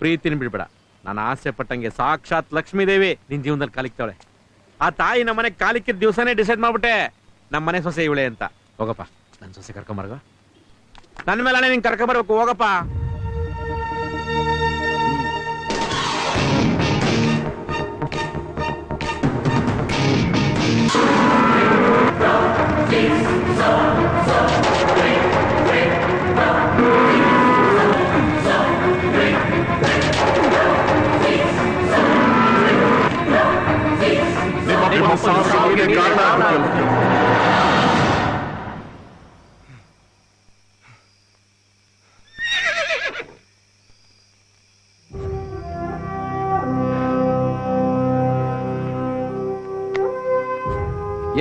ಪ್ರೀತಿನ ಬಿಡ್ಬೇಡ. ನಾನು ಆಸೆ ಪಟ್ಟಂಗೆ ಸಾಕ್ಷಾತ್ ಲಕ್ಷ್ಮೀದೇವಿ ನಿನ್ ಜೀವನದಲ್ಲಿ ಕಾಲಿಕ್ತಾಳೆ. ಆ ತಾಯಿ ನಮ್ಮನೆ ಕಾಲಿಕ್ಕಿದ ದಿವಸನೇ ಡಿಸೈಡ್ ಮಾಡ್ಬಿಟ್ಟೆ ನಮ್ಮನೆ ಸೊಸೆ ಇವಳೆ ಅಂತ. ಹೋಗಪ್ಪ, ನನ್ನ ಸೊಸೆ ಕರ್ಕೊಂಬರ್ಗ. ನನ್ನ ಮೇಲೆ ನಿಂಗೆ ಕರ್ಕೊಂಬರ್ಬೇಕು, ಹೋಗಪ್ಪ. ನಿಮ್ಮ ಸಾವಿಗೆ ಕಾರಣ ಆಗ್ಬಿಟ್ಟೆ.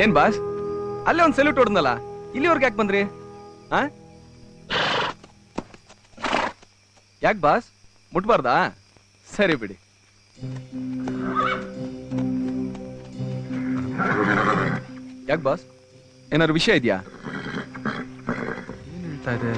ಏನ್ ಬಾಸ್, ಅಲ್ಲೇ ಒಂದ್ ಸೆಲ್ಯೂಟ್ ಹೊಡೆದ್ನಲ್ಲ, ಇಲ್ಲಿವರೆಗೆ ಯಾಕೆ ಬಂದ್ರಿ? ಯಾಕೆ ಬಾಸ್, ಮುಟ್ಬಾರ್ದಾ? ಸರಿ ಬಿಡಿ. ಯಾಕೆ ಬಾಸ್, ಏನಾದ್ರು ವಿಷಯ ಇದೆಯಾ? ಏನ್ ಹೇಳ್ತಾ ಇದೆ?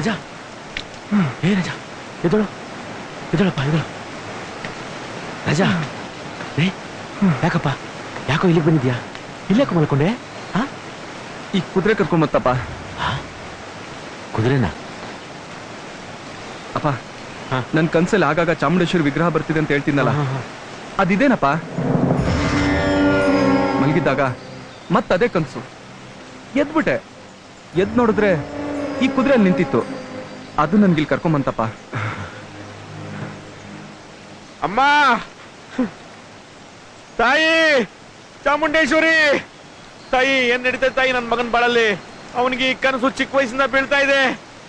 ರಜಾ, ಏ ರಜಾ, ಎದಳು ಎದಳಪ್ಪ, ಎದಳು ರಜಾ. ಯಾಕಪ್ಪ, ಯಾಕೋ ಇಲ್ಲಿಗೆ ಬಂದಿದ್ಯಾ? ಇಲ್ಲೇಕೋ ಮಲ್ಕೊಂಡೆ? ಈ ಕುದುರೆ ಕರ್ಕೊಂಬತ್ತಪ್ಪ. ಕುದುರೆನ? ಅಪ್ಪ, ನನ್ ಕನ್ಸಲ್ಲಿ ಆಗಾಗ ಚಾಮುಂಡೇಶ್ವರಿ ವಿಗ್ರಹ ಬರ್ತಿದೆ ಅಂತ ಹೇಳ್ತೀನಲ್ಲ, ಅದಿದೇನಪ್ಪ. ಮಲಗಿದ್ದಾಗ ಮತ್ತದೇ ಕನ್ಸು. ಎದ್ಬಿಟ್ಟೆ, ಎದ್ ನೋಡಿದ್ರೆ ಈ ಕುದುರೆ ನಿಂತಿತ್ತು. ಅದು ನನ್ಗಿಲ್ ಕರ್ಕೊಂಬಂತಪ್ಪ. ಅಮ್ಮ, ತಾಯಿ ಚಾಮುಂಡೇಶ್ವರಿ, ತಾಯಿ ಏನ್ ನಡೀತದೆ ತಾಯಿ ನನ್ನ ಮಗನ ಬಾಳಲ್ಲಿ? ಅವನಿಗೆ ಈ ಕನಸು ಚಿಕ್ಕ ವಯಸ್ಸಿಂದ ಬೀಳ್ತಾ ಇದೆ.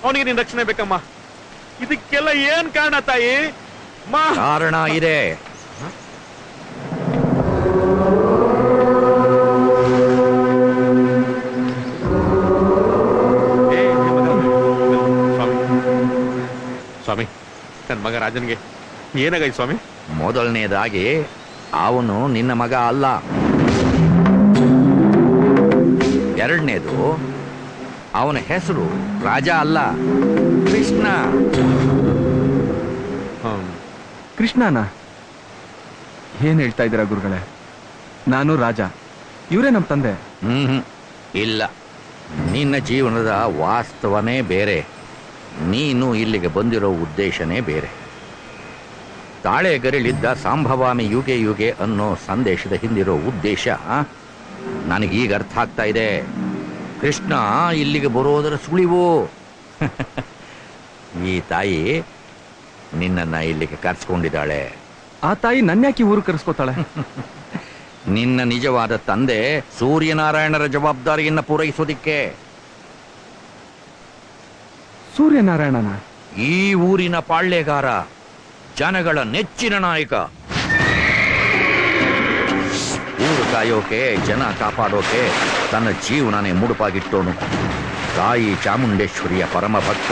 ಅವನಿಗೆ ನಿನ್ ರಕ್ಷಣೆ ಬೇಕಮ್ಮ. ಇದಕ್ಕೆಲ್ಲ ಏನ್ ಕಾರಣ ತಾಯಿ? ಕಾರಣ ಇದೆ. ಸ್ವಾಮಿ, ನನ್ನ ಮಗ ರಾಜನ್ಗೆ ಏನಾಗೈತೆ ಸ್ವಾಮಿ? ಮೊದಲನೇದಾಗಿ ಅವನು ನಿನ್ನ ಮಗ ಅಲ್ಲ. ಎರಡನೇದು, ಅವನ ಹೆಸರು ರಾಜ ಅಲ್ಲ, ಕೃಷ್ಣ. ಕೃಷ್ಣನ? ಏನ್ ಹೇಳ್ತಾ ಇದ್ದೀರಾ ಗುರುಗಳೇ? ನಾನು ರಾಜ, ಇವರೇ ನಮ್ ತಂದೆ. ಇಲ್ಲ, ನಿನ್ನ ಜೀವನದ ವಾಸ್ತವನೇ ಬೇರೆ. ನೀನು ಇಲ್ಲಿಗೆ ಬಂದಿರೋ ಉದ್ದೇಶನೇ ಬೇರೆ. ತಾಳೆಗರಳಿದ್ದ ಸಂಭವಾಮಿ ಯುಗೆ ಯುಗೆ ಅನ್ನೋ ಸಂದೇಶದ ಹಿಂದಿರೋ ಉದ್ದೇಶ ನನಗೀಗ ಅರ್ಥ ಆಗ್ತಾ ಇದೆ. ಕೃಷ್ಣ ಇಲ್ಲಿಗೆ ಬರೋದರ ಸುಳಿವು. ಈ ತಾಯಿ ನಿನ್ನನ್ನ ಇಲ್ಲಿಗೆ ಕರ್ಸ್ಕೊಂಡಿದ್ದಾಳೆ. ಆ ತಾಯಿ ನನ್ಯಾಕಿ ಊರು ಕರೆಸ್ಕೋತಾಳೆ? ನಿನ್ನ ನಿಜವಾದ ತಂದೆ ಸೂರ್ಯನಾರಾಯಣರ ಜವಾಬ್ದಾರಿಯನ್ನ ಪೂರೈಸೋದಿಕ್ಕೆ. ಸೂರ್ಯನಾರಾಯಣನ? ಈ ಊರಿನ ಪಾಳ್ಯಗಾರ, ಜನಗಳ ನೆಚ್ಚಿನ ನಾಯಕ. ಊರು ಕಾಯೋಕೆ, ಜನ ಕಾಪಾಡೋಕೆ ತನ್ನ ಜೀವನನೇ ಮುಡುಪಾಗಿಟ್ಟೋನು. ತಾಯಿ ಚಾಮುಂಡೇಶ್ವರಿಯ ಪರಮ ಭಕ್ತ.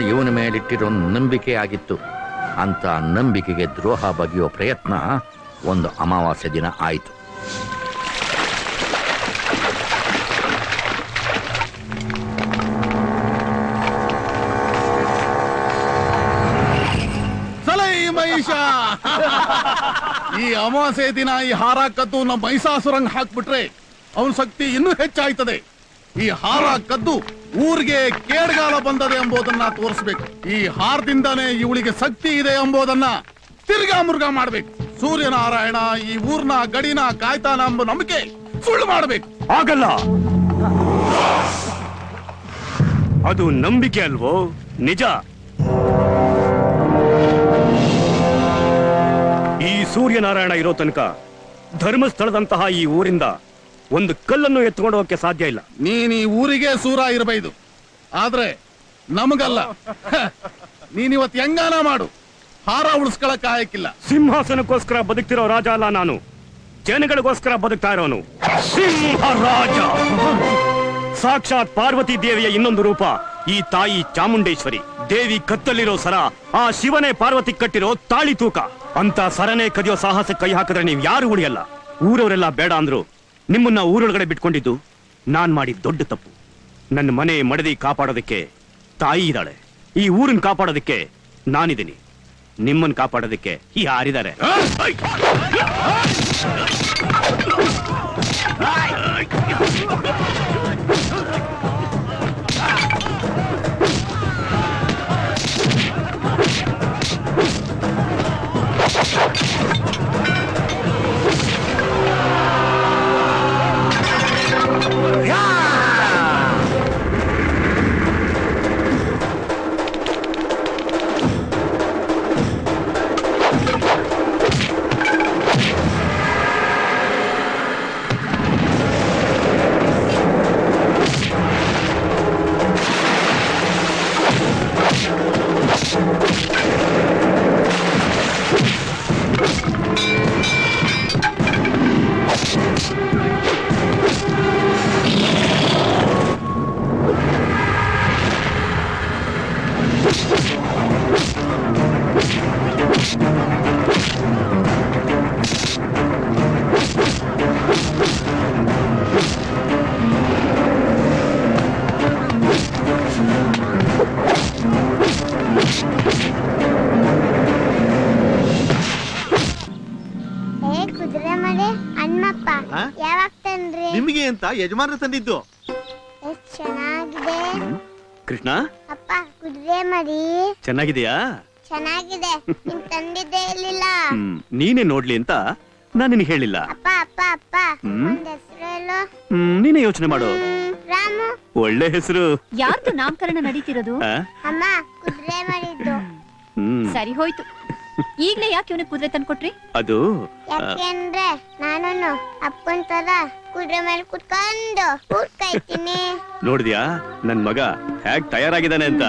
ಇವನ ಮೇಲಿಟ್ಟಿರೋ ನಂಬಿಕೆ ಆಗಿತ್ತು. ಅಂತ ನಂಬಿಕೆಗೆ ದ್ರೋಹ ಬಗೆಯೋ ಪ್ರಯತ್ನ ಒಂದು ಅಮಾವಾಸ್ಯೆ ದಿನ ಆಯಿತು. ಗಣೇಶ ಈ ಅಮಾವಾಸ್ಯೆ ದಿನ ಈ ಹಾರ ಕದ್ದು ನಮ್ಮ ಮೈಸಾಸುರಂಗ್ ಹಾಕ್ಬಿಟ್ರೆ ಅವನ ಶಕ್ತಿ ಇನ್ನೂ ಹೆಚ್ಚಾಯ್ತದೆ. ಈ ಹಾರ ಕದ್ದು ಊರಿಗೆ ಕೇಡ್ಗಾಲ ಬಂದದೆ ಎಂಬುದನ್ನ ತೋರಿಸ್ಬೇಕು. ಈ ಹಾರದಿಂದಾನೇ ಇವಳಿಗೆ ಶಕ್ತಿ ಇದೆ ಎಂಬುದನ್ನ ತಿರ್ಗಾ ಮುರ್ಗಾ ಮಾಡ್ಬೇಕು. ಸೂರ್ಯನಾರಾಯಣ ಈ ಊರ್ನ ಗಡಿನ ಕಾಯ್ತಾನ ಎಂಬ ನಂಬಿಕೆ ಸುಳ್ಳು ಮಾಡ್ಬೇಕು. ಆಗಲ್ಲ, ಅದು ನಂಬಿಕೆ ಅಲ್ವೋ, ನಿಜ. ಈ ಸೂರ್ಯನಾರಾಯಣ ಇರೋ ತನಕ ಧರ್ಮಸ್ಥಳದಂತಹ ಈ ಊರಿಂದ ಒಂದು ಕಲ್ಲನ್ನು ಎತ್ಕೊಂಡು ಹೋಗಕ್ಕೆ ಸಾಧ್ಯ ಇಲ್ಲ. ನೀನ್ ಈ ಊರಿಗೆ ಸೂರ ಇರಬಹುದು, ಆದ್ರೆ ನಮಗಲ್ಲ. ನೀನಿವತ್ ಹೆಂಗಾನ ಮಾಡು, ಹಾರ ಉಳಿಸ್ಕೊಳಕ್ ಆಯಕ್ಕಿಲ್ಲ. ಸಿಂಹಾಸನಕ್ಕೋಸ್ಕರ ಬದುಕ್ತಿರೋ ರಾಜ ಅಲ್ಲ ನಾನು, ಜನಗಳಿಗೋಸ್ಕರ ಬದುಕ್ತಾ ಇರೋನು ಸಿಂಹರಾಜ. ಸಾಕ್ಷಾತ್ ಪಾರ್ವತಿ ದೇವಿಯ ಇನ್ನೊಂದು ರೂಪ ಈ ತಾಯಿ ಚಾಮುಂಡೇಶ್ವರಿ. ದೇವಿ ಕತ್ತಲ್ಲಿರೋ ಸರ, ಆ ಶಿವನೇ ಪಾರ್ವತಿ ಕಟ್ಟಿರೋ ತಾಳಿ ತೂಕ. ಅಂತ ಸರನೆ ಕದಿಯೋ ಸಾಹಸ ಕೈ ಹಾಕಿದ್ರೆ ನೀವ್ ಯಾರು ಉಳಿಯಲ್ಲ. ಊರವರೆಲ್ಲ ಬೇಡ ಅಂದ್ರು ನಿಮ್ಮನ್ನ ಊರೊಳಗಡೆ ಬಿಟ್ಕೊಂಡಿದ್ದು ನಾನ್ ಮಾಡಿದ ದೊಡ್ಡ ತಪ್ಪು. ನನ್ನ ಮನೆ ಮಡದಿ ಕಾಪಾಡೋದಕ್ಕೆ ತಾಯಿ ಇದ್ದಾಳೆ, ಈ ಊರನ್ನ ಕಾಪಾಡೋದಕ್ಕೆ ನಾನಿದ್ದೀನಿ, ನಿಮ್ಮನ್ನ ಕಾಪಾಡೋದಕ್ಕೆ ಯಾರಿದ್ದಾರೆ? ನಿಮಗೆ ಅಂತ ಯಜಮಾನ ತಂದಿದ್ದು. ಚೆನ್ನಾಗಿದೆ ಕೃಷ್ಣ. ಅಪ್ಪ ಕುದುರೆ ಮರಿ ಚೆನ್ನಾಗಿದೆಯಾ? ಚೆನ್ನಾಗಿದೆ. ನೀನ್ ತಂದಿದ್ದೇ ಇರ್ಲಿಲ್ಲ. ನೀನೇ ನೋಡ್ಲಿ ಅಂತ ನಾನು ನಿನಗೆ ಹೇಳಿಲ್ಲ. ಅಪ್ಪ ಅಪ್ಪ ಅಪ್ಪ ಒಂದ್ ಹೆಸರು. ನೀನೇ ಯೋಚನೆ ಮಾಡು. ರಾಮು. ಒಳ್ಳೆ ಹೆಸರು. ಯಾರ್ದು ನಾಮಕರಣ ನಡೀತಿರೋದು? ಅಮ್ಮ ಕುದುರೆ ಮರಿದ್ದು. ಸರಿ ಹೋಯ್ತು. ಈಗ್ಲೇ ಯಾಕೆ ಇವನಿಗೆ ಕುದುರೆ ತಂದ್ಕೊಟ್ರಿ? ಅದು ಯಾಕೆಂದ್ರೆ ನಾನು ಅಪ್ಪನ್ ತರ ಕುದುರೆ ಮೇಲೆ ಕುತ್ಕೊಂಡು ಕೂತ್ಕೈತೀನಿ. ನೋಡಿದ್ಯಾ ನನ್ ಮಗ ಹೇಗ್ ತಯಾರಾಗಿದ್ದಾನೆ ಅಂತ?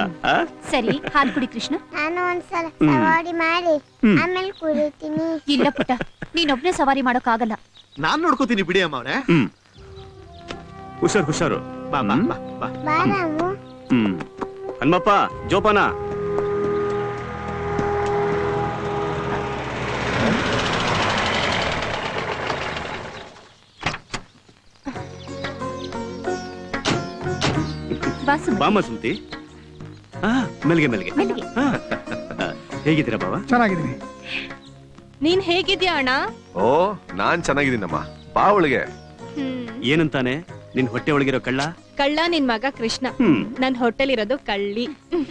ಸರಿ ಹಾಲು ಕುಡಿ ಕೃಷ್ಣ. ನಾನು ಒಂದ್ಸಲ ಸವಾರಿ ಮಾಡಿ ಆಮೇಲೆ ಕುಡಿತೀನಿ. ಇಲ್ಲ ಪುಟ್ಟ, ನೀನೊಬ್ನೇ ಸವಾರಿ ಮಾಡೋಕ್ ಆಗಲ್ಲ. ನಾನ್ ನೋಡ್ಕೋತೀನಿ ಬಿಡಿ ಅಮ್ಮ ಅವ್ರೆ. ಹುಷಾರು ಹುಷಾರು. ಬಾ ಬಾ ಬಾ ಬಾ. ಬಾ ರಾಮು. ಹನುಮಪ್ಪ ಜೋಪಾನ. ಬಾಮ ಸುಮ್ತಿ. ಮೆಲ್ಗೆ ಮೆಲ್ಗೆ. ಹೇಗಿದ್ದೀರಾ ಬಾಬಾ? ಚೆನ್ನಾಗಿದ್ದೀನಿ. ನೀನ್ ಹೇಗಿದ್ಯಾ ಅಣ್ಣ? ಓ ನಾನ್ ಚೆನ್ನಾಗಿದ್ದೀನಮ್ಮ. ಬಾ ಒಳಗೆ. ಏನಂತಾನೆ ನಿನ್ ಹೊಟ್ಟೆ ಒಳಗಿರೋ ಕಳ್ಳ? ಕಳ್ಳ ನಿನ್ ಮಗ ಕೃಷ್ಣ, ನನ್ ಹೊಟ್ಟೆಲಿರೋದು ಕಳ್ಳಿ.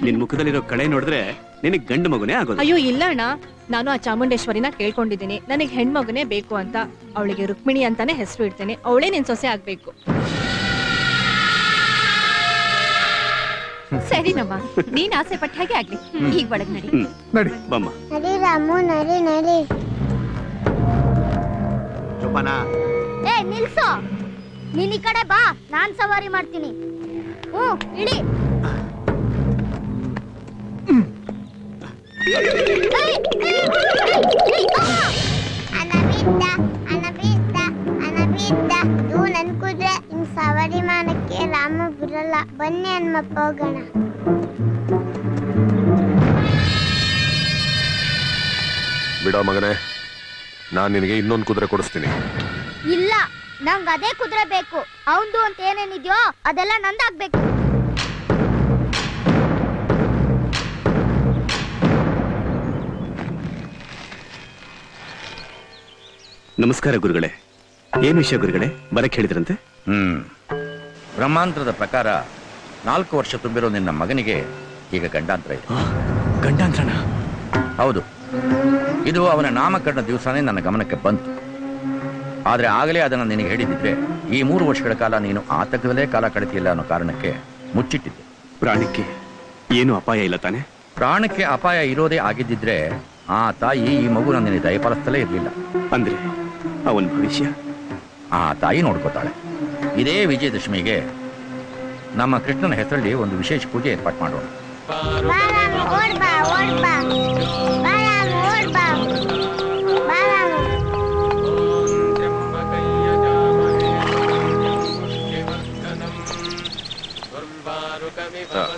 ನಿನ್ ಮುಖದಲ್ಲಿರೋ ಕಳೆ ನೋಡಿದ್ರೆ ನಿನಗ್ ಗಂಡು ಮಗುನೇ ಆಗೋದು. ಅಯ್ಯೋ ಇಲ್ಲ ಅಣ್ಣ, ನಾನು ಆ ಚಾಮುಂಡೇಶ್ವರಿನ ಕೇಳ್ಕೊಂಡಿದ್ದೀನಿ. ನನಗ್ ಹೆಣ್ಮಗುನೇ ಬೇಕು ಅಂತ. ಅವಳಿಗೆ ರುಕ್ಮಿಣಿ ಅಂತಾನೆ ಹೆಸರು ಇಡ್ತೇನೆ. ಅವಳೇ ನಿನ್ ಸೊಸೆ ಆಗ್ಬೇಕು. ಸರಿನಮ್ಮ, ನೀನ್ ಆಸೆ ಪಟ್ಟ ಹಾಗೆ ಆಗ್ಲಿ. ಈಗ ಒಳಗ್ ನಡಿ. ನಡಿ ಬಮ್ಮ. ನಡಿ ರಾಮು, ನಡಿ ನಡಿ. ಜೋಪಾನ. ಏ ನಿಲ್ಸೋ, ನೀನ್ ಈ ಕಡೆ ಬಾ, ನಾನ್ ಸವಾರಿ ಮಾಡ್ತೀನಿ. ಇಳಿ. ಅನಬಿದ್ದ ಅನಬಿದ್ದ ಅನಬಿದ್ದ. ಇದು ನನ್ ಕುದುರೆ. ನಿಮ್ ಸವಾರಿ ಮಾಡಕ್ಕೆ ರಾಮ ಬಿಡಲ್ಲ. ಬನ್ನಿ ಹನುಮಪ್ಪ ಹೋಗೋಣ. ಬಿಡೋ ಮಗನೇ, ನಾನ್ ನಿನಗೆ ಇನ್ನೊಂದು ಕುದುರೆ ಕೊಡಿಸ್ತೀನಿ. ಇಲ್ಲ, ನಂಗ್ ಅದೇ ಕುದುರೆ ಬೇಕು. ಅವಂದು ಅಂತ ಏನೇನಿದ್ಯೋ ಅದೆಲ್ಲ ನಂದಾಗ್ಬೇಕು. ನಮಸ್ಕಾರ ಗುರುಗಳೇ. ಏನ್ ವಿಷಯ ಗುರುಗಳೇ, ಬರಕ್ ಹೇಳಿದ್ರಂತೆ? ಬ್ರಹ್ಮಾಂತರದ ಪ್ರಕಾರ 4 ವರ್ಷ ತುಂಬಿರೋ ನಿನ್ನ ಮಗನಿಗೆ ಈಗ ಗಂಡಾಂತರ ಇದೆ. ಗಂಡಾಂತರನ? ಹೌದು. ಇದು ಅವನ ನಾಮಕರಣ ದಿವಸನೇ ನನ್ನ ಗಮನಕ್ಕೆ ಬಂತು. ಆದ್ರೆ ಆಗಲೇ ಅದನ್ನು ನಿನಗೆ ಹೇಳಿದಿದ್ರೆ ಈ 3 ವರ್ಷಗಳ ಕಾಲ ನೀನು ಆತಂಕದಲ್ಲೇ ಕಾಲ ಕಳಿತಿಲ್ಲ ಅನ್ನೋ ಕಾರಣಕ್ಕೆ ಮುಚ್ಚಿಟ್ಟಿದ್ದೆ. ಪ್ರಾಣಕ್ಕೆ ಏನು ಅಪಾಯ ಇಲ್ಲ ತಾನೆ? ಪ್ರಾಣಕ್ಕೆ ಅಪಾಯ ಇರೋದೇ ಆಗಿದ್ದಿದ್ರೆ ಆ ತಾಯಿ ಈ ಮಗುನ ನಿನಗೆ ದಯಪಾಲಿಸ್ತಲೇ ಇರಲಿಲ್ಲ. ಅಂದ್ರೆ ಅವನ ಭವಿಷ್ಯ ಆ ತಾಯಿ ನೋಡ್ಕೋತಾಳೆ. ಇದೇ ವಿಜಯದಶಮಿಗೆ ನಮ್ಮ ಕೃಷ್ಣನ ಹೆಸರಲ್ಲಿ ಒಂದು ವಿಶೇಷ ಪೂಜೆ ಏರ್ಪಾటు ಮಾಡೋಣ.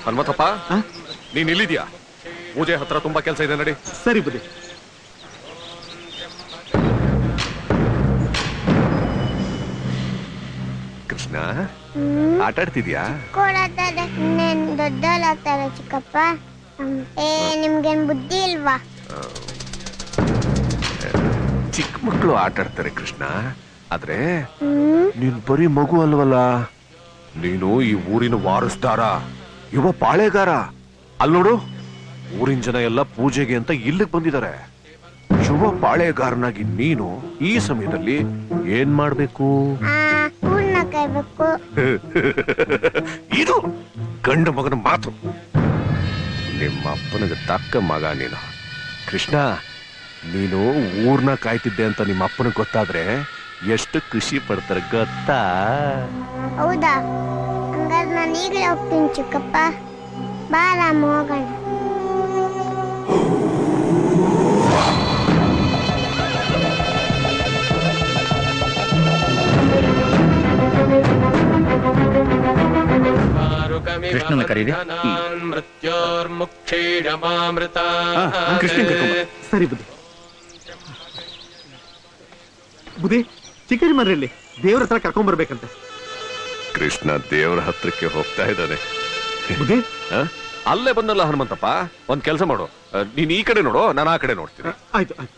ಹನುಮಂತಪ್ಪ, ನೀನ್ ಇಲ್ಲಿದ್ಯಾ? ಪೂಜೆ ಹತ್ರ ತುಂಬಾ ಕೆಲಸ ಇದೆ, ನಡಿ. ಸರಿ ಬುದ್ಧಿ. ಕೃಷ್ಣ, ಆಟ ಆಡ್ತಿದ್ಯಾ? ದೊಡ್ಡೋಳಾಗ್ತಾರೆ ಚಿಕ್ಕಪ್ಪ. ನಿಮ್ಗೇನ್ ಬುದ್ಧಿ ಇಲ್ವಾ? ಚಿಕ್ಕ ಮಕ್ಕಳು ಆಟ ಆಡ್ತಾರೆ ಕೃಷ್ಣ, ಆದ್ರೆ ನೀನ್ ಬರೀ ಮಗು ಅಲ್ವಲ್ಲ, ನೀನು ಈ ಊರಿನ ವಾರಸ್ದಾರ, ಯುವ ಪಾಳೆಗಾರ. ಅಲ್ಲಿ ನೋಡು, ಊರಿನ ಜನ ಎಲ್ಲ ಪೂಜೆಗೆ ಅಂತ ಇಲ್ಲಿಗೆ ಬಂದಿದ್ದಾರೆ. ಯುವ ಪಾಳೆಗಾರನಾಗಿ ನೀನು ಈ ಸಮಯದಲ್ಲಿ ಏನ್ ಮಾಡ್ಬೇಕು? ಇದು ಗಂಡ ಮಗನ ಮಾತು. ನಿಮ್ಮ ಅಪ್ಪನಿಗೆ ತಕ್ಕ ಮಗ ನೀನು. ಕೃಷ್ಣ, ನೀನು ಊರ್ನ ಕಾಯ್ತಿದ್ದೆ ಅಂತ ನಿಮ್ಮ ಅಪ್ಪನಿಗೆ ಗೊತ್ತಾದ್ರೆ ಎಷ್ಟು ಖುಷಿ ಪಡ್ತಾರೆ ಗೊತ್ತಾ? ಹೌದಾ? ಹಂಗಾದ್ರೆ ನಾನು ಈಗಲೇ ಹೋಗ್ತೀನಿ ಚಿಕ್ಕಪ್ಪ. ಬಾ ರಾಮ, ಹೋಗೋಣ. ಕೃಷ್ಣನ ಕರೀರಿ. ಸರಿ ಬುದ್ಧಿ. ಬುದ್ಧಿ, ಚಿಕನ್ ಮನೆಯಲ್ಲಿ ದೇವ್ರ ಹತ್ರ ಕರ್ಕೊಂಡ್ ಬರ್ಬೇಕಂತೆ. ಕೃಷ್ಣ ದೇವರ ಹತ್ರಕ್ಕೆ ಹೋಗ್ತಾ ಇದ್ದಾನೆ. ಬುದ್ಧಿ, ಅಲ್ಲೇ ಬಂದಲ್ಲ ಹನುಮಂತಪ್ಪ, ಒಂದ್ ಕೆಲಸ ಮಾಡು, ನೀನ್ ಈ ಕಡೆ ನೋಡು, ನಾನು ಆ ಕಡೆ ನೋಡ್ತೀನಿ. ಆಯ್ತು ಆಯ್ತು.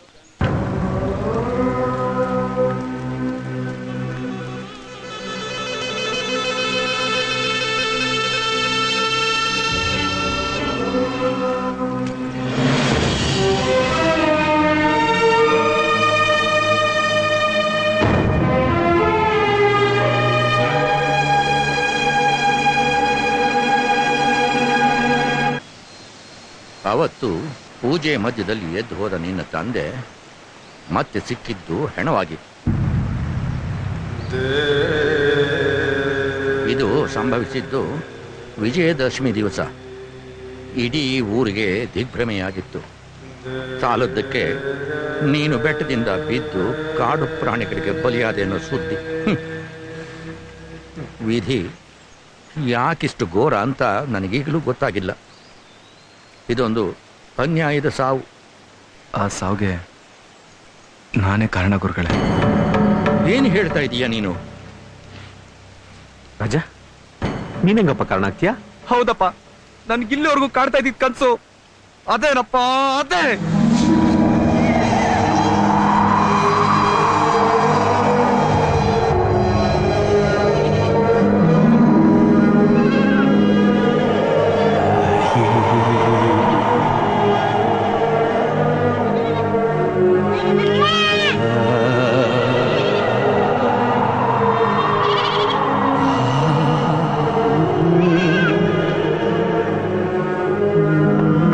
ಅವತ್ತು ಪೂಜೆ ಮಧ್ಯದಲ್ಲಿ ಎದ್ದು ಹೋದ ನಿನ್ನ ತಂದೆ ಮತ್ತೆ ಸಿಕ್ಕಿದ್ದು ಹೆಣವಾಗಿತ್ತು. ಇದು ಸಂಭವಿಸಿದ್ದು ವಿಜಯದಶಮಿ ದಿವಸ. ಇಡೀ ಊರಿಗೆ ದಿಗ್ಭ್ರಮೆಯಾಗಿತ್ತು. ಸಾಲದ್ದಕ್ಕೆ ನೀನು ಬೆಟ್ಟದಿಂದ ಬಿದ್ದು ಕಾಡು ಪ್ರಾಣಿಗಳಿಗೆ ಬಲಿಯಾದೆ ಅನ್ನೋ ಸುದ್ದಿ. ವಿಧಿ ಯಾಕಿಷ್ಟು ಘೋರ ಅಂತ ನನಗೀಗಲೂ ಗೊತ್ತಾಗಿಲ್ಲ. ಇದೊಂದು ಅನ್ಯಾಯದ ಸಾವು. ಆ ಸಾವುಗೆ ನಾನೇ ಕಾರಣ ಗುರುಗಳೇ. ಏನು ಹೇಳ್ತಾ ಇದೀಯಾ ನೀನು? ರಾಜ, ನೀನೆಂಗಪ್ಪ ಕಾರಣ ಆಗ್ತೀಯಾ? ಹೌದಪ್ಪ, ನನ್ಗಿಲ್ಲಿವರೆಗೂ ಕಾಡ್ತಾ ಇದ್ದಿದ್ ಕನ್ಸು ಅದೇನಪ್ಪ, ಅದೇ.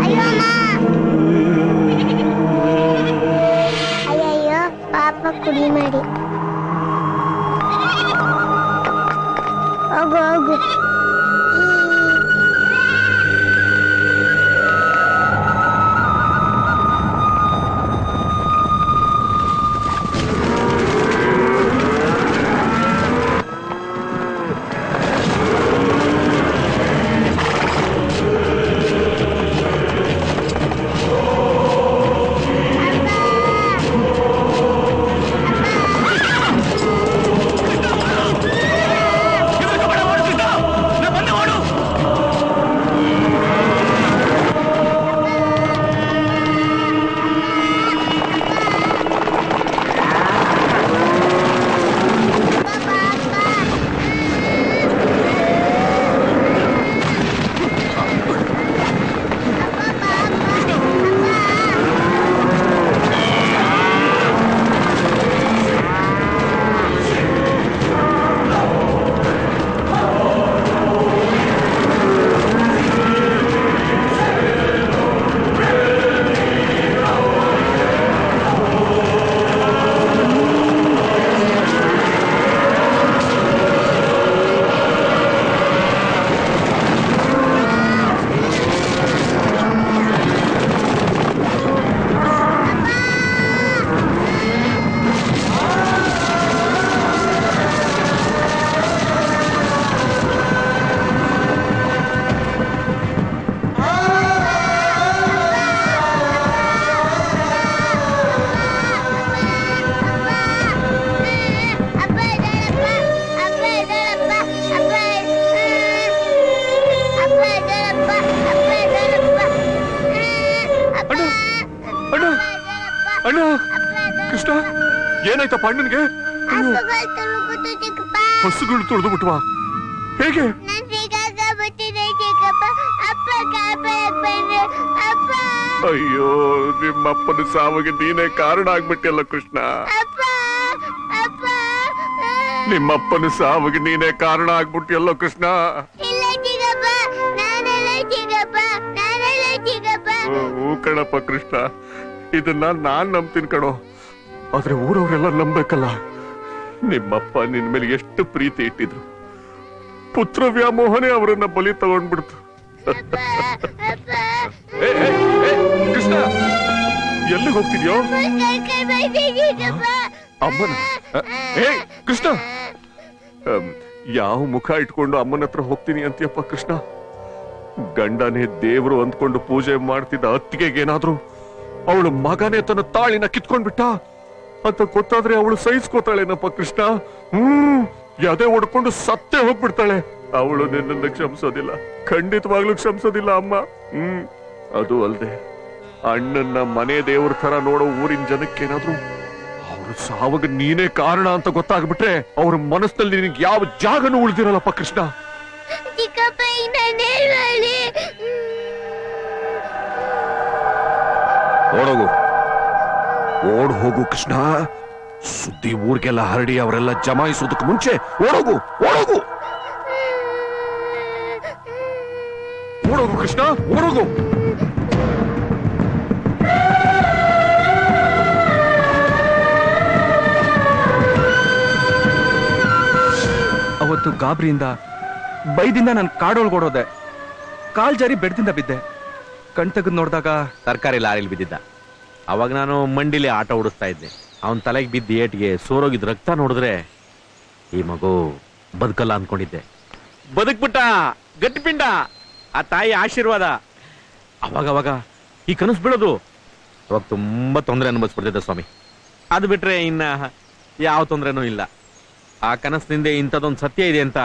ಅಯ್ಯೋ ಅಮ್ಮ, ಏನು ಕೃಷ್ಣ ಏನಾಯ್ತಪ್ಪ ಅಣ್ಣನ್ಗೆ ಹಸುಗಳು ತುಳುಗುತ್ತು ಚಿಕ್ಕಪ್ಪ. ಹಸುಗಳು ತುಳಿದು ಬಿಟ್ವಾ ಹೇಗೆ ನಾನ್ ಸಿಕ್ಕಾಕೊಂಡ್ಬಿಟ್ಟಿದೆ ಚಿಕ್ಕಪ್ಪ. ಅಪ್ಪ ಕಾಪಾಡಕ್ ಬಂದ್ರು. ಅಪ್ಪ ಅಯ್ಯೋ ನಿಮ್ಮಪ್ಪನ ಸಾವಿಗೆ ನೀನೇ ಕಾರಣ ಆಗ್ಬಿಟ್ಟಿಲ್ಲ ಕೃಷ್ಣ ಅಪ್ಪ ಅಪ್ಪ. ನಿಮ್ಮಪ್ಪನ ಸಾವಿಗೆ ನೀನೇ ಕಾರಣ ಆಗ್ಬಿಟ್ಟಿಯಲ್ಲ ಕೃಷ್ಣ ಇಲ್ಲ ಚಿಕ್ಕಪ್ಪ, ನಾನಲ್ಲ ಚಿಕ್ಕಪ್ಪ, ನಾನಲ್ಲ ಚಿಕ್ಕಪ್ಪ. ಹೂ ಕಣಪ್ಪ ಕೃಷ್ಣ ಇದನ್ನ ನಾನ್ ನಂಬ್ತೀನಿ ಕಣೋ ಆದ್ರೆ ಊರವರೆಲ್ಲ ನಂಬೇಕಲ್ಲ ನಿಮ್ಮಪ್ಪ ನಿನ್ ಮೇಲೆ ಎಷ್ಟು ಪ್ರೀತಿ ಇಟ್ಟಿದ್ರು ಪುತ್ರ ವ್ಯಾಮೋಹನೇ ಅವರನ್ನ ಬಲಿ ತಗೊಂಡ್ಬಿಡ್ತು ಕೃಷ್ಣ ಎಲ್ಲಿ ಹೋಗ್ತಿದ್ಯೋ ಅಮ್ಮನ ಏ ಕೃಷ್ಣ ಯಾವ ಮುಖ ಇಟ್ಕೊಂಡು ಅಮ್ಮನ ಹತ್ರ ಹೋಗ್ತೀನಿ ಅಂತೀಯಪ್ಪ ಕೃಷ್ಣ ಗಂಡನೇ ದೇವ್ರು ಅಂದ್ಕೊಂಡು ಪೂಜೆ ಮಾಡ್ತಿದ್ದ ಅತ್ತಿಗೆಗೇನಾದ್ರು ಅವಳು ಮಗನೇ ತನ್ನ ತಾಳಿನ ಕಿತ್ಕೊಂಡ್ಬಿಟ್ಟ ಅಂತ ಗೊತ್ತಾದ್ರೆ ಅವಳು ಸಹಿಸ್ಕೋತಾಳೇನಪ್ಪ ಕೃಷ್ಣ ಯಾವ್ದೇ ಹೊಡ್ಕೊಂಡು ಸತ್ತೇ ಹೋಗ್ಬಿಡ್ತಾಳೆ ಅವಳು ನಿನ್ನನ್ನು ಕ್ಷಮಿಸೋದಿಲ್ಲ ಖಂಡಿತವಾಗ್ಲೂ ಕ್ಷಮಿಸೋದಿಲ್ಲ ಅಮ್ಮ ಅದು ಅಲ್ದೆ ಅಣ್ಣನ್ನ ಮನೆ ದೇವ್ರ ತರ ನೋಡೋ ಊರಿನ ಜನಕ್ಕೇನಾದ್ರು ಅವ್ರ ಸಾವಾಗ ನೀನೇ ಕಾರಣ ಅಂತ ಗೊತ್ತಾಗ್ಬಿಟ್ರೆ ಅವ್ರ ಮನಸ್ಸಿನಲ್ಲಿ ನಿನಗೆ ಯಾವ ಜಾಗನೂ ಉಳಿದಿರಲ್ಲಪ್ಪ ಕೃಷ್ಣ ಓಡೋಗು ಓಡ್ ಹೋಗು ಕೃಷ್ಣ ಸುದ್ದಿ ಊರಿಗೆಲ್ಲ ಹರಡಿ ಅವರೆಲ್ಲ ಜಮಾಯಿಸೋದಕ್ಕೆ ಮುಂಚೆ ಓಡೋಗು ಓಡೋಗು ಓಡೋಗು ಕೃಷ್ಣ ಓಡೋಗು ಅವತ್ತು ಗಾಬರಿಯಿಂದ ಬೈದಿಂದ ನಾನು ಕಾಡೊಳಗೋಡೋದೆ ಕಾಲ್ ಜಾರಿ ಬೆಡ್ದಿಂದ ಬಿದ್ದೆ ಕಣ್ ತೆಗೆದು ನೋಡಿದಾಗ ತರಕಾರಿ ಲಾರಿಲಿ ಬಿದ್ದಿದ್ದ ಅವಾಗ ನಾನು ಮಂಡಿಲಿ ಆಟ ಓಡಿಸ್ತಾ ಇದ್ದೆ ಅವನ್ ತಲೆಗೆ ಬಿದ್ದ ಏಟ್ಗೆ ಸೋರೋಗಿದ್ ರಕ್ತ ನೋಡಿದ್ರೆ ಈ ಮಗು ಬದುಕಲ್ಲ ಅನ್ಕೊಂಡಿದ್ದೆ ಬದುಕ್ಬಿಟ್ಟ ಗಟ್ಟಿಪಿಂಡ ಆ ತಾಯಿ ಆಶೀರ್ವಾದ ಅವಾಗ ಈ ಕನಸು ಬೀಳೋದು ಅವಾಗ ತುಂಬಾ ತೊಂದರೆ ಅನುಭವಿಸ್ಬಿಡ್ತಿದ್ದೆ ಸ್ವಾಮಿ ಅದು ಬಿಟ್ರೆ ಇನ್ನ ಯಾವ ತೊಂದರೆನೂ ಇಲ್ಲ ಆ ಕನಸಿನಿಂದ ಇಂಥದ್ದೊಂದು ಸತ್ಯ ಇದೆ ಅಂತ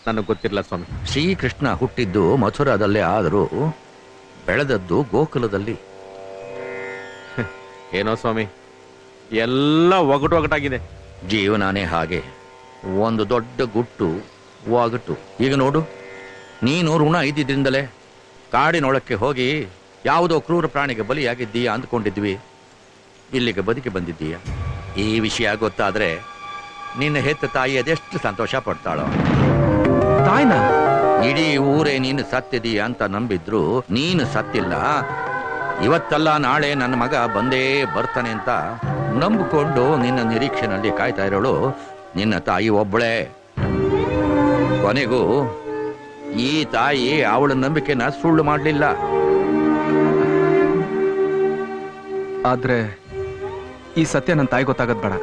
ನನಗೆ ಗೊತ್ತಿರಲ್ಲ ಸ್ವಾಮಿ ಶ್ರೀಕೃಷ್ಣ ಹುಟ್ಟಿದ್ದು ಮಥುರಾದಲ್ಲೇ ಆದರೂ ಬೆಳೆದದ್ದು ಗೋಕುಲದಲ್ಲಿ ಏನೋ ಸ್ವಾಮಿ ಎಲ್ಲ ಒಗಟಾಗಿದೆ ಜೀವನಾನೇ ಹಾಗೆ ಒಂದು ದೊಡ್ಡ ಗುಟ್ಟು ಒಗಟು ಈಗ ನೋಡು ನೀನು ಋಣ ಇದ್ದಿದ್ರಿಂದಲೇ ಕಾಡಿನೊಳಕ್ಕೆ ಹೋಗಿ ಯಾವುದೋ ಕ್ರೂರ ಪ್ರಾಣಿಗೆ ಬಲಿಯಾಗಿದ್ದೀಯಾ ಅಂದ್ಕೊಂಡಿದ್ವಿ ಇಲ್ಲಿಗೆ ಬದುಕಿ ಬಂದಿದ್ದೀಯ ಈ ವಿಷಯ ಗೊತ್ತಾದ್ರೆ ನಿನ್ನ ಹೆತ್ತ ತಾಯಿ ಅದೆಷ್ಟು ಸಂತೋಷ ಪಡ್ತಾಳೋ ತಾಯಿನ ಇಡೀ ಊರೇ ನೀನು ಸತ್ತಿದೀಯ ಅಂತ ನಂಬಿದ್ರು ನೀನು ಸತ್ತಿಲ್ಲ ಇವತ್ತಲ್ಲ ನಾಳೆ ನನ್ನ ಮಗ ಬಂದೇ ಬರ್ತಾನೆ ಅಂತ ನಂಬಿಕೊಂಡು ನಿನ್ನ ನಿರೀಕ್ಷೆನಲ್ಲಿ ಕಾಯ್ತಾ ಇರೋಳು ನಿನ್ನ ತಾಯಿ ಒಬ್ಬಳೇ ಕೊನೆಗೂ ಈ ತಾಯಿ ಅವಳ ನಂಬಿಕೆನ ಸುಳ್ಳು ಮಾಡಲಿಲ್ಲ ಆದ್ರೆ ಈ ಸತ್ಯ ನನ್ನ ತಾಯಿ ಗೊತ್ತಾಗದ್ ಬೇಡ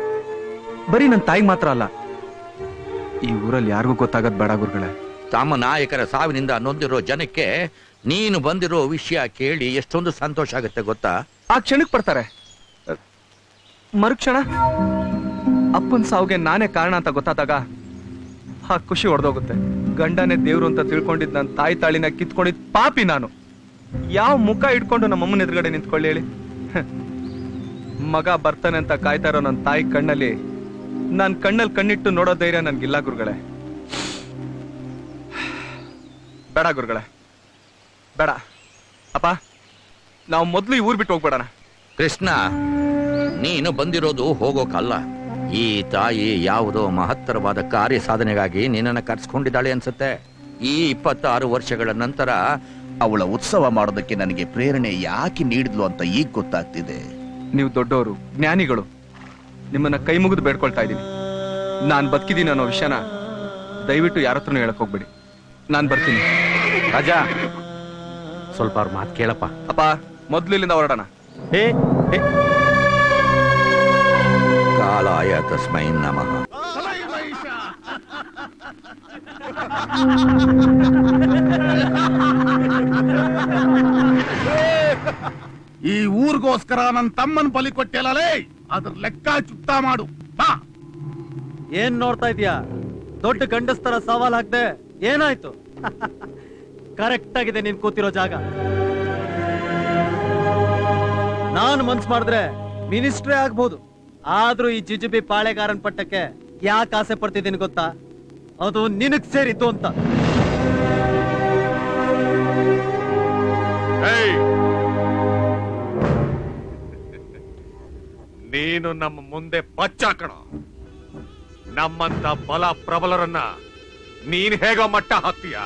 ಬರೀ ನನ್ನ ತಾಯಿಗೆ ಮಾತ್ರ ಅಲ್ಲ ಈ ಊರಲ್ಲಿ ಯಾರಿಗೂ ಗೊತ್ತಾಗದ್ ಬೇಡ ಗುರುಗಳೇ ತಮ್ಮ ನಾಯಕರ ಸಾವಿನಿಂದ ನೊಂದಿರೋ ಜನಕ್ಕೆ ನೀನು ಬಂದಿರೋ ವಿಷಯ ಕೇಳಿ ಎಷ್ಟೊಂದು ಸಂತೋಷ ಆಗುತ್ತೆ ಗೊತ್ತಾ ಆ ಕ್ಷಣಕ್ಕೆ ಬರ್ತಾರೆ ಮರುಕ್ಷಣ ಅಪ್ಪನ ಸಾವಿಗೆ ನಾನೇ ಕಾರಣ ಅಂತ ಗೊತ್ತಾದಾಗ ಆ ಖುಷಿ ಹೊಡೆದೋಗುತ್ತೆ ಗಂಡನೇ ದೇವ್ರು ಅಂತ ತಿಳ್ಕೊಂಡಿದ್ ನನ್ನ ತಾಯಿ ತಾಳಿನ ಕಿತ್ಕೊಂಡಿದ್ ಪಾಪಿ ನಾನು ಯಾವ ಮುಖ ಇಟ್ಕೊಂಡು ನಮ್ಮ ಅಮ್ಮನ ಎದುರುಗಡೆ ನಿಂತ್ಕೊಳ್ಳಿ ಹೇಳಿ ಮಗ ಬರ್ತಾನೆ ಅಂತ ಕಾಯ್ತಾ ಇರೋ ನನ್ನ ತಾಯಿ ಕಣ್ಣಲ್ಲಿ ನಾನ್ ಕಣ್ಣಲ್ಲಿ ಕಣ್ಣಿಟ್ಟು ನೋಡೋ ಧೈರ್ಯ ನನ್ಗಿಲ್ಲ ಗುರುಗಳೇ ಬೇಡ ಗುರುಗಳೇ ಬೇಡ ಅಪ್ಪ ನಾವು ಮೊದ್ಲು ಈ ಊರ್ ಬಿಟ್ಟು ಹೋಗ್ಬೇಡಣ ಕೃಷ್ಣ ನೀನು ಬಂದಿರೋದು ಹೋಗೋಕಲ್ಲ ಈ ತಾಯಿ ಯಾವುದೋ ಮಹತ್ತರವಾದ ಕಾರ್ಯ ಸಾಧನೆಗಾಗಿ ನಿನ್ನನ್ನು ಕರ್ಸ್ಕೊಂಡಿದ್ದಾಳೆ ಅನ್ಸುತ್ತೆ ಈ 26 ವರ್ಷಗಳ ನಂತರ ಅವಳ ಉತ್ಸವ ಮಾಡೋದಕ್ಕೆ ನನಗೆ ಪ್ರೇರಣೆ ಯಾಕೆ ನೀಡಿದ್ಲು ಅಂತ ಈಗ ಗೊತ್ತಾಗ್ತಿದೆ ನೀವು ದೊಡ್ಡವರು ಜ್ಞಾನಿಗಳು ನಿಮ್ಮನ್ನ ಕೈ ಮುಗಿದು ಬೇಡ್ಕೊಳ್ತಾ ಇದ್ದೀನಿ ನಾನ್ ಬದುಕಿದ್ದೀನಿ ಅನ್ನೋ ವಿಷಯನ ದಯವಿಟ್ಟು ಯಾರ ಹತ್ರನೂ ಹೇಳಕ್ ಹೋಗ್ಬೇಡಿ ನಾನ್ ಬರ್ತೀನಿ ರಾಜಾ ಸ್ವಲ್ಪ ಅವ್ರ ಮಾತು ಕೇಳಪ್ಪ ಅಪ್ಪ ಮೊದ್ಲು ಇಲ್ಲಿಂದ ಹೊರಡೋಣ ಕಾಲಾಯ ತಸ್ಮೈ ನಮಃ ಈ ಊರ್ಗೋಸ್ಕರ ನನ್ನ ತಮ್ಮನ ಬಲಿ ಕೊಟ್ಟೆಲೇ ಅದ್ರ ಲೆಕ್ಕ ಚುಕ್ತಾ ಮಾಡು ಬಾ ಏನ್ ನೋಡ್ತಾ ಇದ್ಯಾ ದೊಡ್ಡ ಗಂಡಸ್ತರ ಸವಾಲ್ ಹಾಕ್ದೆ ಏನಾಯ್ತು ಕರೆಕ್ಟ್ ಆಗಿದೆ ನೀನ್ ಕೂತಿರೋ ಜಾಗ ನಾನು ಮನ್ಸ್ ಮಾಡಿದ್ರೆ ಮಿನಿಸ್ಟ್ರೇ ಆಗ್ಬೋದು, ಆದ್ರೂ ಈ ಜಿಜುಬಿ ಪಾಳೆಗಾರನ್ ಪಟ್ಟಕ್ಕೆ ಯಾಕೆ ಆಸೆ ಪಡ್ತಿದ್ದೀನಿ ಗೊತ್ತಾ? ಅದು ನಿನಗ್ ಸೇರಿದ್ದು ಅಂತ. ನೀನು ನಮ್ಮ ಮುಂದೆ ಬಚ್ಚಾಕಣ. ನಮ್ಮಂತ ಬಲ ಪ್ರಬಲರನ್ನ ನೀನ್ ಹೇಗೋ ಮಟ್ಟ ಹಾಕ್ತೀಯ?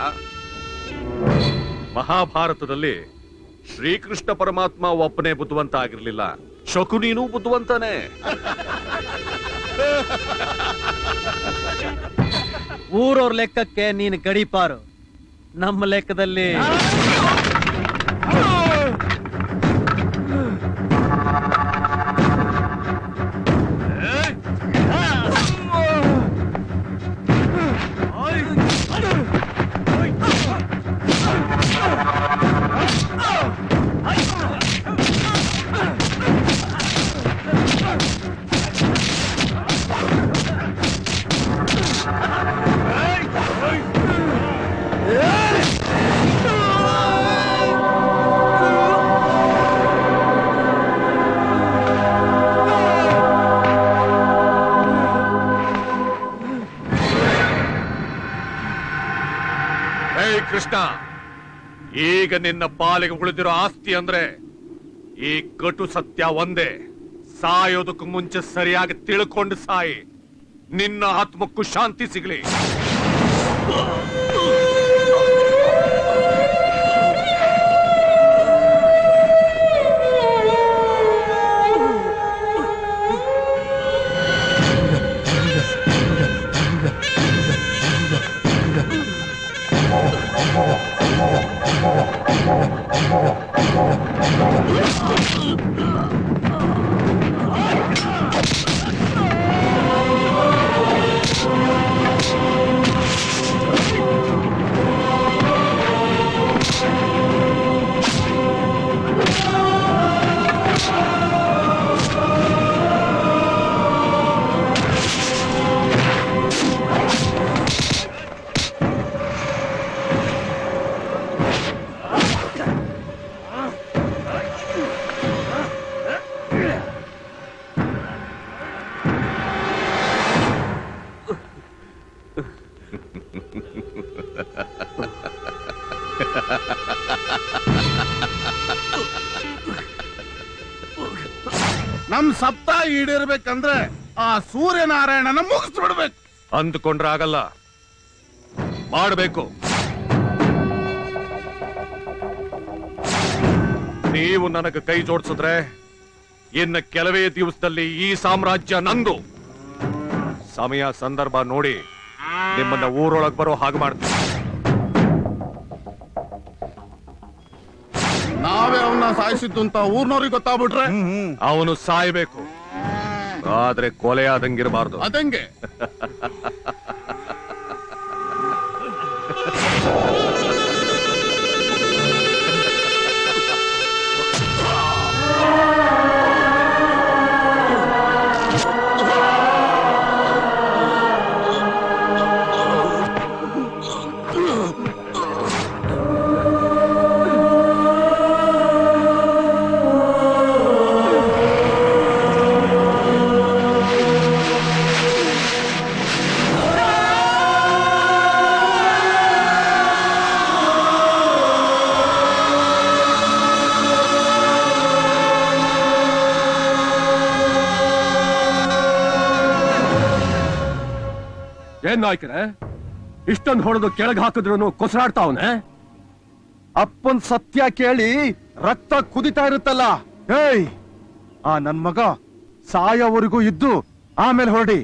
ಮಹಾಭಾರತದಲ್ಲಿ ಶ್ರೀಕೃಷ್ಣ ಪರಮಾತ್ಮ ಒಪ್ಪನೆ ಬುದ್ಧಿವಂತ ಆಗಿರ್ಲಿಲ್ಲ, ಶಕುನೀನು ಬುದ್ಧಿವಂತನೇ. ಊರವ್ರ ಲೆಕ್ಕಕ್ಕೆ ನೀನು ಗಡಿಪಾರು, ನಮ್ಮ ಲೆಕ್ಕದಲ್ಲಿ ಕೃಷ್ಣ, ಈಗ ನಿನ್ನ ಪಾಲಿಗೆ ಉಳಿದಿರೋ ಆಸ್ತಿ ಅಂದ್ರೆ ಈ ಕಟು ಸತ್ಯ ಒಂದೇ. ಸಾಯೋದಕ್ಕೂ ಮುಂಚೆ ಸರಿಯಾಗಿ ತಿಳ್ಕೊಂಡು ಸಾಯಿ, ನಿನ್ನ ಆತ್ಮಕ್ಕೂ ಶಾಂತಿ ಸಿಗಲಿ. ನಮ್ ಸಪ್ತ ಈಡೇರ್ಬೇಕಂದ್ರೆ ಆ ಸೂರ್ಯನಾರಾಯಣನ ಮುಗಿಸ್ಬಿಡ್ಬೇಕು. ಅಂದುಕೊಂಡ್ರೆ ಆಗಲ್ಲ, ಮಾಡಬೇಕು. ನೀವು ನನಗೆ ಕೈ ಜೋಡಿಸಿದ್ರೆ ಇನ್ನು ಕೆಲವೇ ದಿವಸದಲ್ಲಿ ಈ ಸಾಮ್ರಾಜ್ಯ ನಂದು. ಸಮಯ ಸಂದರ್ಭ ನೋಡಿ ನಿಮ್ಮನ್ನ ಊರೊಳಗ್ ಬರೋ ಹಾಗೆ ಮಾಡ್ತೀನಿ. ನಾವೇ ಅವನ್ನ ಸಾಯಿಸಿದ್ದು ಅಂತ ಊರ್ನವ್ರಿಗೆ ಗೊತ್ತಾಗ್ಬಿಟ್ರೆ ಅವನು ಸಾಯ್ಬೇಕು, ಆದ್ರೆ ಕೊಲೆ ಆದಂಗಿರಬಾರ್ದು. ಅದಂಗೆ ಏನ್ ನಾಯ್ಕರೇ, ಇಷ್ಟೊಂದು ಹೊಡೆದು ಕೆಳಗೆ ಹಾಕಿದ್ರು ಕೊಸರಾಡ್ತಾವನೆ? ಅಪ್ಪನ್ ಸತ್ಯ ಕೇಳಿ ರಕ್ತ ಕುದಿತಾ ಇರುತ್ತಲ್ಲ. ಏಯ್, ಆ ನನ್ ಮಗ ಸಾಯೋವರೆಗೂ ಇದ್ದು ಆಮೇಲೆ ಹೊರಡಿ.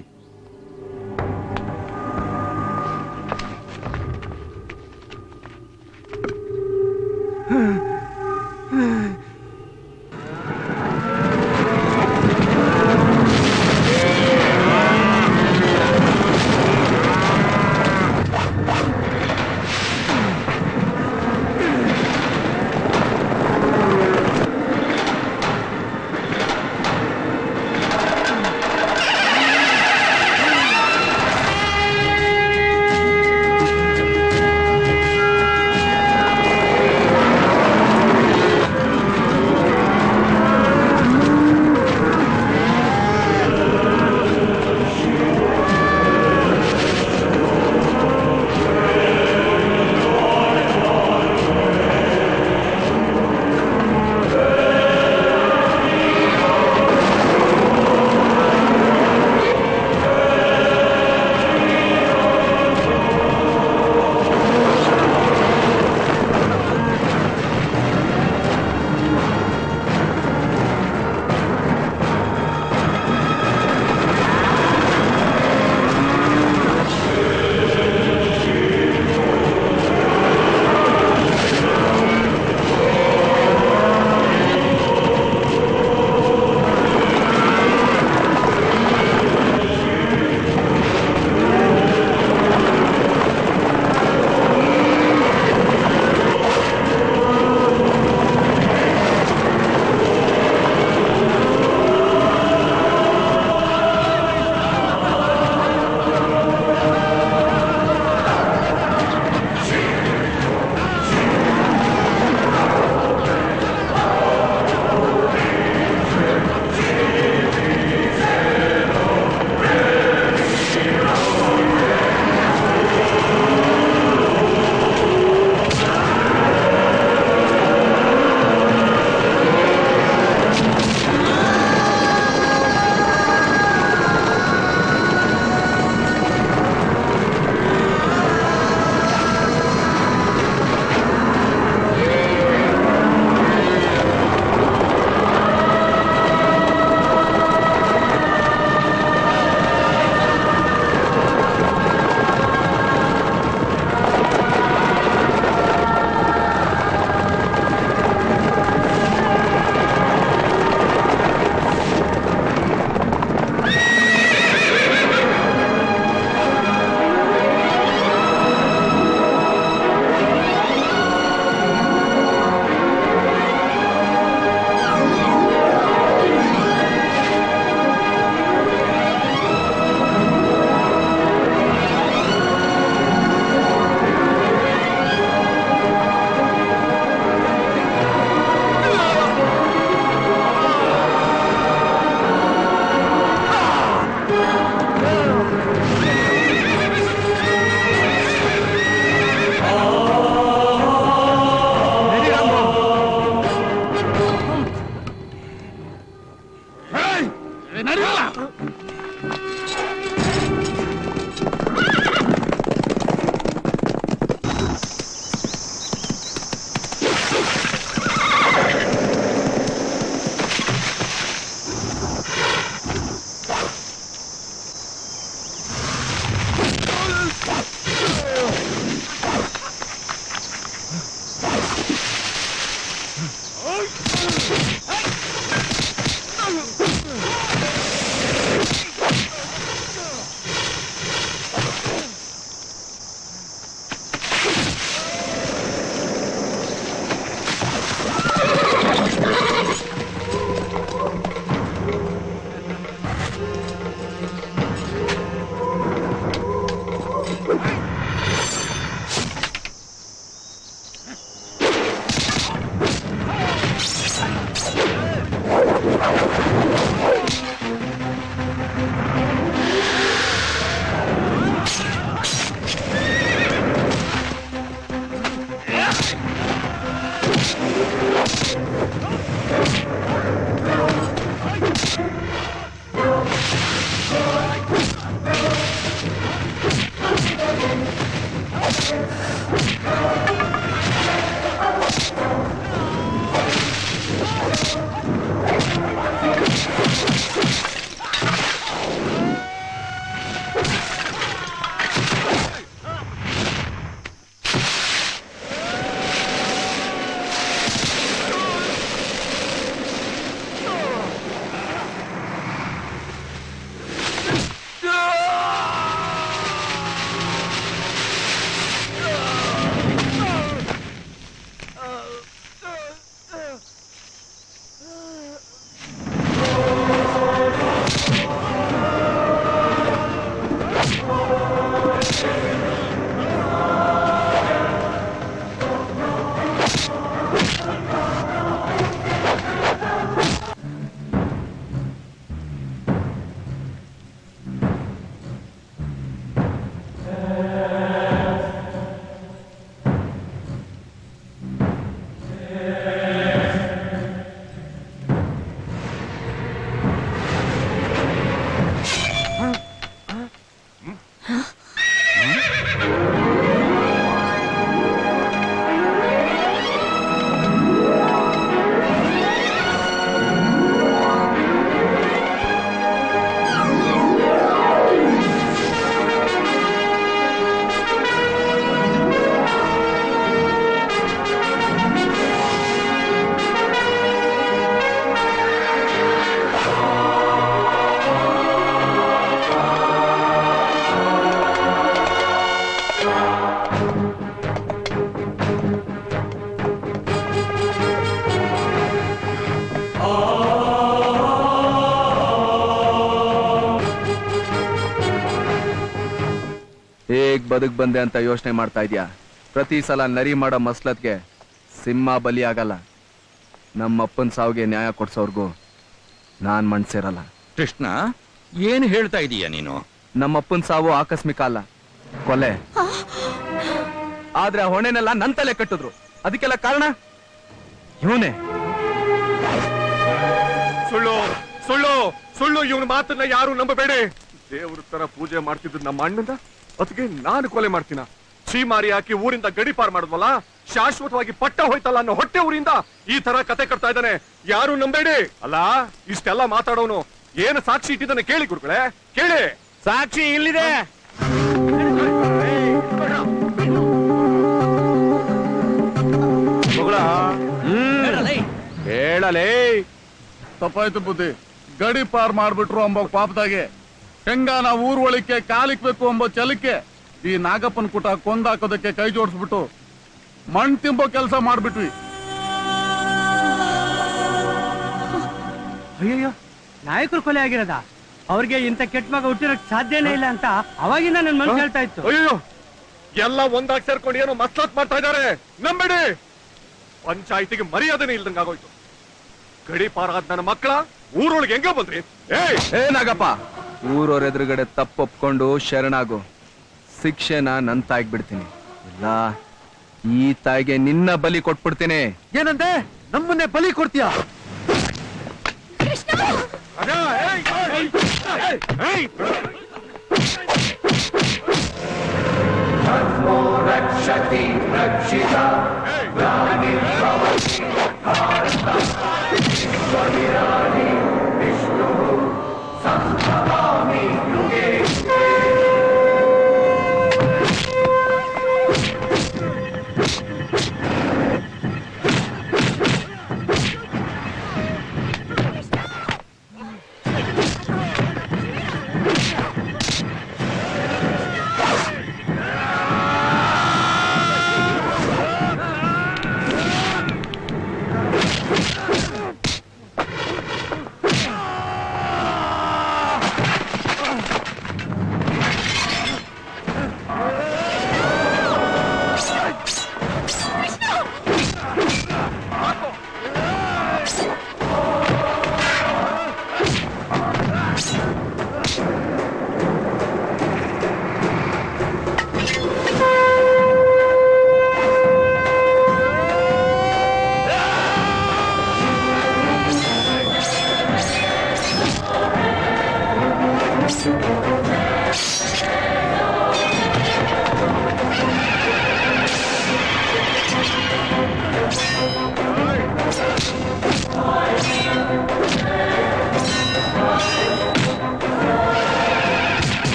ಹೇಗ್ ಬದುಕ್ ಬಂದೆ ಅಂತ ಯೋಚನೆ ಮಾಡ್ತಾ ಇದ್ಯಾ? ಪ್ರತಿ ಸಲ ನರಿ ಮಾಡೋ ಮಸ್ಲತ್ಗೆ ಸಿಂಹ ಬಲಿ ಆಗಲ್ಲ. ನಮ್ಮಪ್ಪನ್ ಸಾವಿಗೆ ನ್ಯಾಯ ಕೊಡ್ಸೋರ್ಗೂ ನಾನ್ ಮಣ್ಸಿರಲ್ಲ. ಕೃಷ್ಣ, ಏನ್ ಹೇಳ್ತಾ ಇದೀಯ ನೀನು? ನಮ್ಮಪ್ಪನ್ ಸಾವು ಆಕಸ್ಮಿಕ ಅಲ್ಲ, ಕೊಲೆ. ಆದ್ರೆ ಆ ಹೊಣೆನೆಲ್ಲ ನನ್ ತಲೆ ಕಟ್ಟಿದ್ರು. ಅದಕ್ಕೆಲ್ಲ ಕಾರಣ ಇವನೇ. ಸುಳ್ಳು ಸುಳ್ಳು ಸುಳ್ಳು, ಇವನ ಮಾತನ್ನ ಯಾರು ನಂಬಬೇಡಿ. ದೇವ್ರ ತರ ಪೂಜೆ ಮಾಡ್ತಿದ್ದು ನಮ್ಮ ಅಣ್ಣನ ಅದಕ್ಕೆ ನಾನು ಕೊಲೆ ಮಾಡ್ತೀನ? ಚೀಮಾರಿ ಹಾಕಿ ಊರಿಂದ ಗಡಿ ಪಾರ್ ಮಾಡಿದ್ವಲ್ಲ, ಶಾಶ್ವತವಾಗಿ ಪಟ್ಟ ಹೋಯ್ತಲ್ಲ ಅನ್ನೋ ಹೊಟ್ಟೆ ಊರಿಂದ ಈ ತರ ಕತೆ ಕಟ್ತಾ ಇದ್ದಾನೆ. ಯಾರು ನಂಬೇಡಿ. ಅಲ್ಲ, ಇಷ್ಟೆಲ್ಲ ಮಾತಾಡೋನು ಏನು ಸಾಕ್ಷಿ ಇಟ್ಟಿದ್ದಾನೆ ಕೇಳಿ ಗುರುಗಳೇ, ಕೇಳಿ. ಸಾಕ್ಷಿ ಇಲ್ಲಿದೆ. ಹೇಳಲೇ. ತಪ್ಪಾಯ್ತು ಬುದ್ಧಿ. ಗಡಿ ಪಾರ್ ಮಾಡ್ಬಿಟ್ರು ಅಂಬ ಪಾಪದಾಗೆ ಹೆಂಗ ನಾವು ಊರ್ ಒಳಿಕೆ ಕಾಲಿಕ್ಬೇಕು ಎಂಬ ಛಲಕ್ಕೆ ಈ ನಾಗಪ್ಪನ ಕೂಟ ಕೊಂದಾಕೋದಕ್ಕೆ ಕೈ ಜೋಡಿಸ್ಬಿಟ್ಟು ಮಣ್ ತಿಂಬೋ ಕೆಲಸ ಮಾಡ್ಬಿಟ್ವಿ. ಅಯ್ಯಯ್ಯೋ, ನಾಯಕರು ಕೊಲೆ ಆಗಿರೋದ? ಅವ್ರಿಗೆ ಇಂಥ ಕೆಟ್ಟ ಮಗ ಹುಟ್ಟಿರೋಕ್ ಸಾಧ್ಯನೇ ಇಲ್ಲ ಅಂತ ಅವಾಗಿಂದ ನನ್ ಮನ್ಸು ಹೇಳ್ತಾ ಇತ್ತು. ಅಯ್ಯೋ, ಎಲ್ಲ ಒಂದಾಗಿ ಸೇರ್ಕೊಂಡು ಏನೋ ಮಸ್ಲತ್ ಮಾಡ್ತಾ ಇದ್ದಾರೆ. ನಂಬೇಡಿ. ಪಂಚಾಯಿತಿಗೆ ಮರ್ಯಾದನೆ ಇಲ್ದಂಗಾಗೋಯ್ತು. ಗಡಿ ಪಾರಾದ ನನ್ನ ಮಕ್ಕಳ ಊರೊಳಗೆ ಹೆಂಗ ಬಂದ್ರಿ? ಏನಾಗಪ್ಪ, ಊರವ್ರ ಎದುರುಗಡೆ ತಪ್ಪೊಪ್ಕೊಂಡು ಶರಣಾಗು. ಶಿಕ್ಷೆನ ನನ್ ತಾಯಿಗೆ ಬಿಡ್ತೀನಿ, ಇಲ್ಲ ಈ ತಾಯಿಗೆ ನಿನ್ನ ಬಲಿ ಕೊಟ್ಬಿಡ್ತೀನಿ. ಏನಂದೆ? ನಮ್ಮನ್ನೇ ಬಲಿ ಕೊಡ್ತೀಯ? रक्षति रक्षिता ग्लानिर्भवति भारतम् विष्णुः सम्भवामि युगे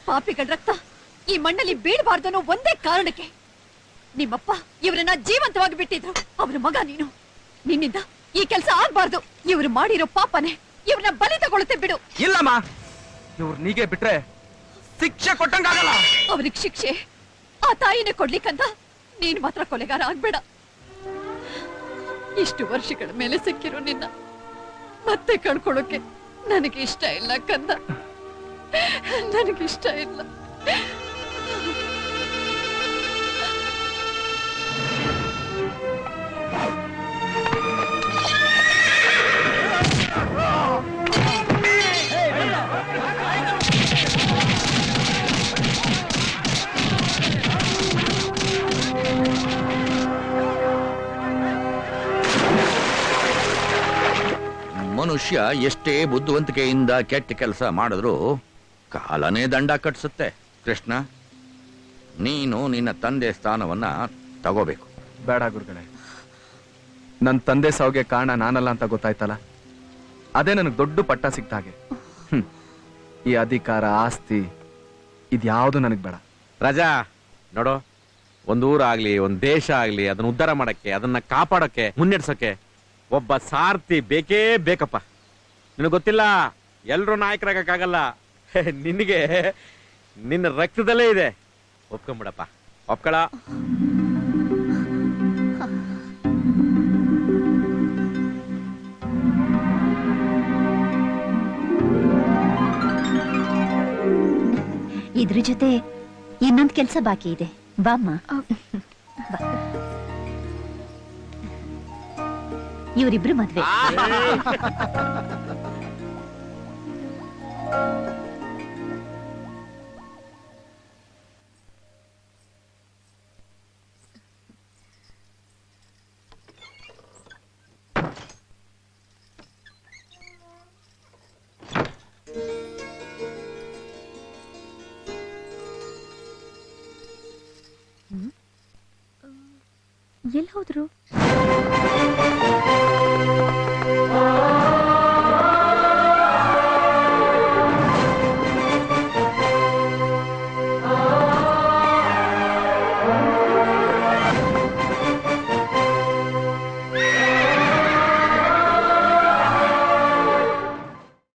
ಪಾಪಿಗಳ ರಕ್ತ ಈ ಮಣ್ಣಲ್ಲಿ ಬೀಳಬಾರ್ದು ಅನ್ನೋ ಒಂದೇ ಕಾರಣಕ್ಕೆ ನಿಮ್ಮಪ್ಪ ಇವರನ್ನ ಜೀವಂತವಾಗಿ ಬಿಟ್ಟಿದ್ರು. ಅವ್ರ ಮಗ ನೀನು. ನಿನ್ನಿಂದ ಈ ಕೆಲಸ ಆಗ್ಬಾರ್ದು. ಇವ್ರು ಮಾಡಿರೋ ಪಾಪನೆ ಇವ್ರನ್ನ ಬಲಿ ತಗೊಳುತ್ತೆ. ಬಿಡು. ಇಲ್ಲಮ್ಮ, ಇವ್ರು ನೀಗೆ ಬಿಟ್ರೆ ಶಿಕ್ಷೆ ಕೊಟ್ಟಂಗಾಗಲ್ಲ. ಅವ್ರಿಗೆ ಶಿಕ್ಷೆ ಆ ತಾಯಿನೇ ಕೊಡ್ಲಿಕ್ಕಂತ ನೀನ್ ಮಾತ್ರ ಕೊಲೆಗಾರ ಆಗ್ಬೇಡ. ಇಷ್ಟು ವರ್ಷಗಳ ಮೇಲೆ ಸಿಕ್ಕಿರೋ ನಿನ್ನ ಮತ್ತೆ ಕಳ್ಕೊಳ್ಳೋಕೆ ನನಗೆ ಇಷ್ಟ ಇಲ್ಲ ಕಂದ, ನನಗಿಷ್ಟ ಇಲ್ಲ. ಮನುಷ್ಯ ಎಷ್ಟೇ ಬುದ್ಧಿವಂತಿಕೆಯಿಂದ ಕೆಟ್ಟ ಕೆಲಸ ಮಾಡಿದ್ರು ಕಾಲನೇ ದಂಡ ಕಟ್ಸುತ್ತೆ. ಕೃಷ್ಣ, ನೀನು ನಿನ್ನ ತಂದೆ ಸ್ಥಾನವನ್ನ ತಗೋಬೇಕು. ಬೇಡ ಗುರುಗಳೇ, ನನ್ನ ತಂದೆ ಸಾವಿಗೆ ಕಾರಣ ನಾನಲ್ಲ ಅಂತ ಗೊತ್ತಾಯ್ತಲ್ಲ, ಅದೇ ನನಗೆ ದೊಡ್ಡ ಪಟ್ಟ ಸಿಕ್ತ ಹಾಗೆ. ಈ ಅಧಿಕಾರ, ಆಸ್ತಿ ಇದ್ಯಾವುದು ನನಗೆ ಬೇಡ. ರಾಜಾ ನೋಡು, ಒಂದು ಊರಾಗ್ಲಿ ಒಂದ್ ದೇಶ ಆಗ್ಲಿ ಅದನ್ನ ಉದ್ಧಾರ ಮಾಡಕ್ಕೆ, ಅದನ್ನ ಕಾಪಾಡಕ್ಕೆ, ಮುನ್ನಡೆಸಕ್ಕೆ ಒಬ್ಬ ಸಾರಥಿ ಬೇಕೇ ಬೇಕಪ್ಪ. ನಿನಗೆ ಗೊತ್ತಿಲ್ಲ, ಎಲ್ರೂ ನಾಯಕರಾಗಕ್ಕಾಗಲ್ಲ. ನಿನಗೆ ನಿನ್ನ ರಕ್ತದಲ್ಲೇ ಇದೆ. ಒಪ್ಕೊಂಬಿಡಪ್ಪ, ಒಪ್ಕೊಳ. ಇದ್ರ ಜೊತೆ ಇನ್ನೊಂದು ಕೆಲಸ ಬಾಕಿ ಇದೆ. ಬಾಮ್ಮ. ಇವರಿಬ್ರು ಮದ್ವೆ. ಎಲ್ಲಿ ಹೋದ್ರು?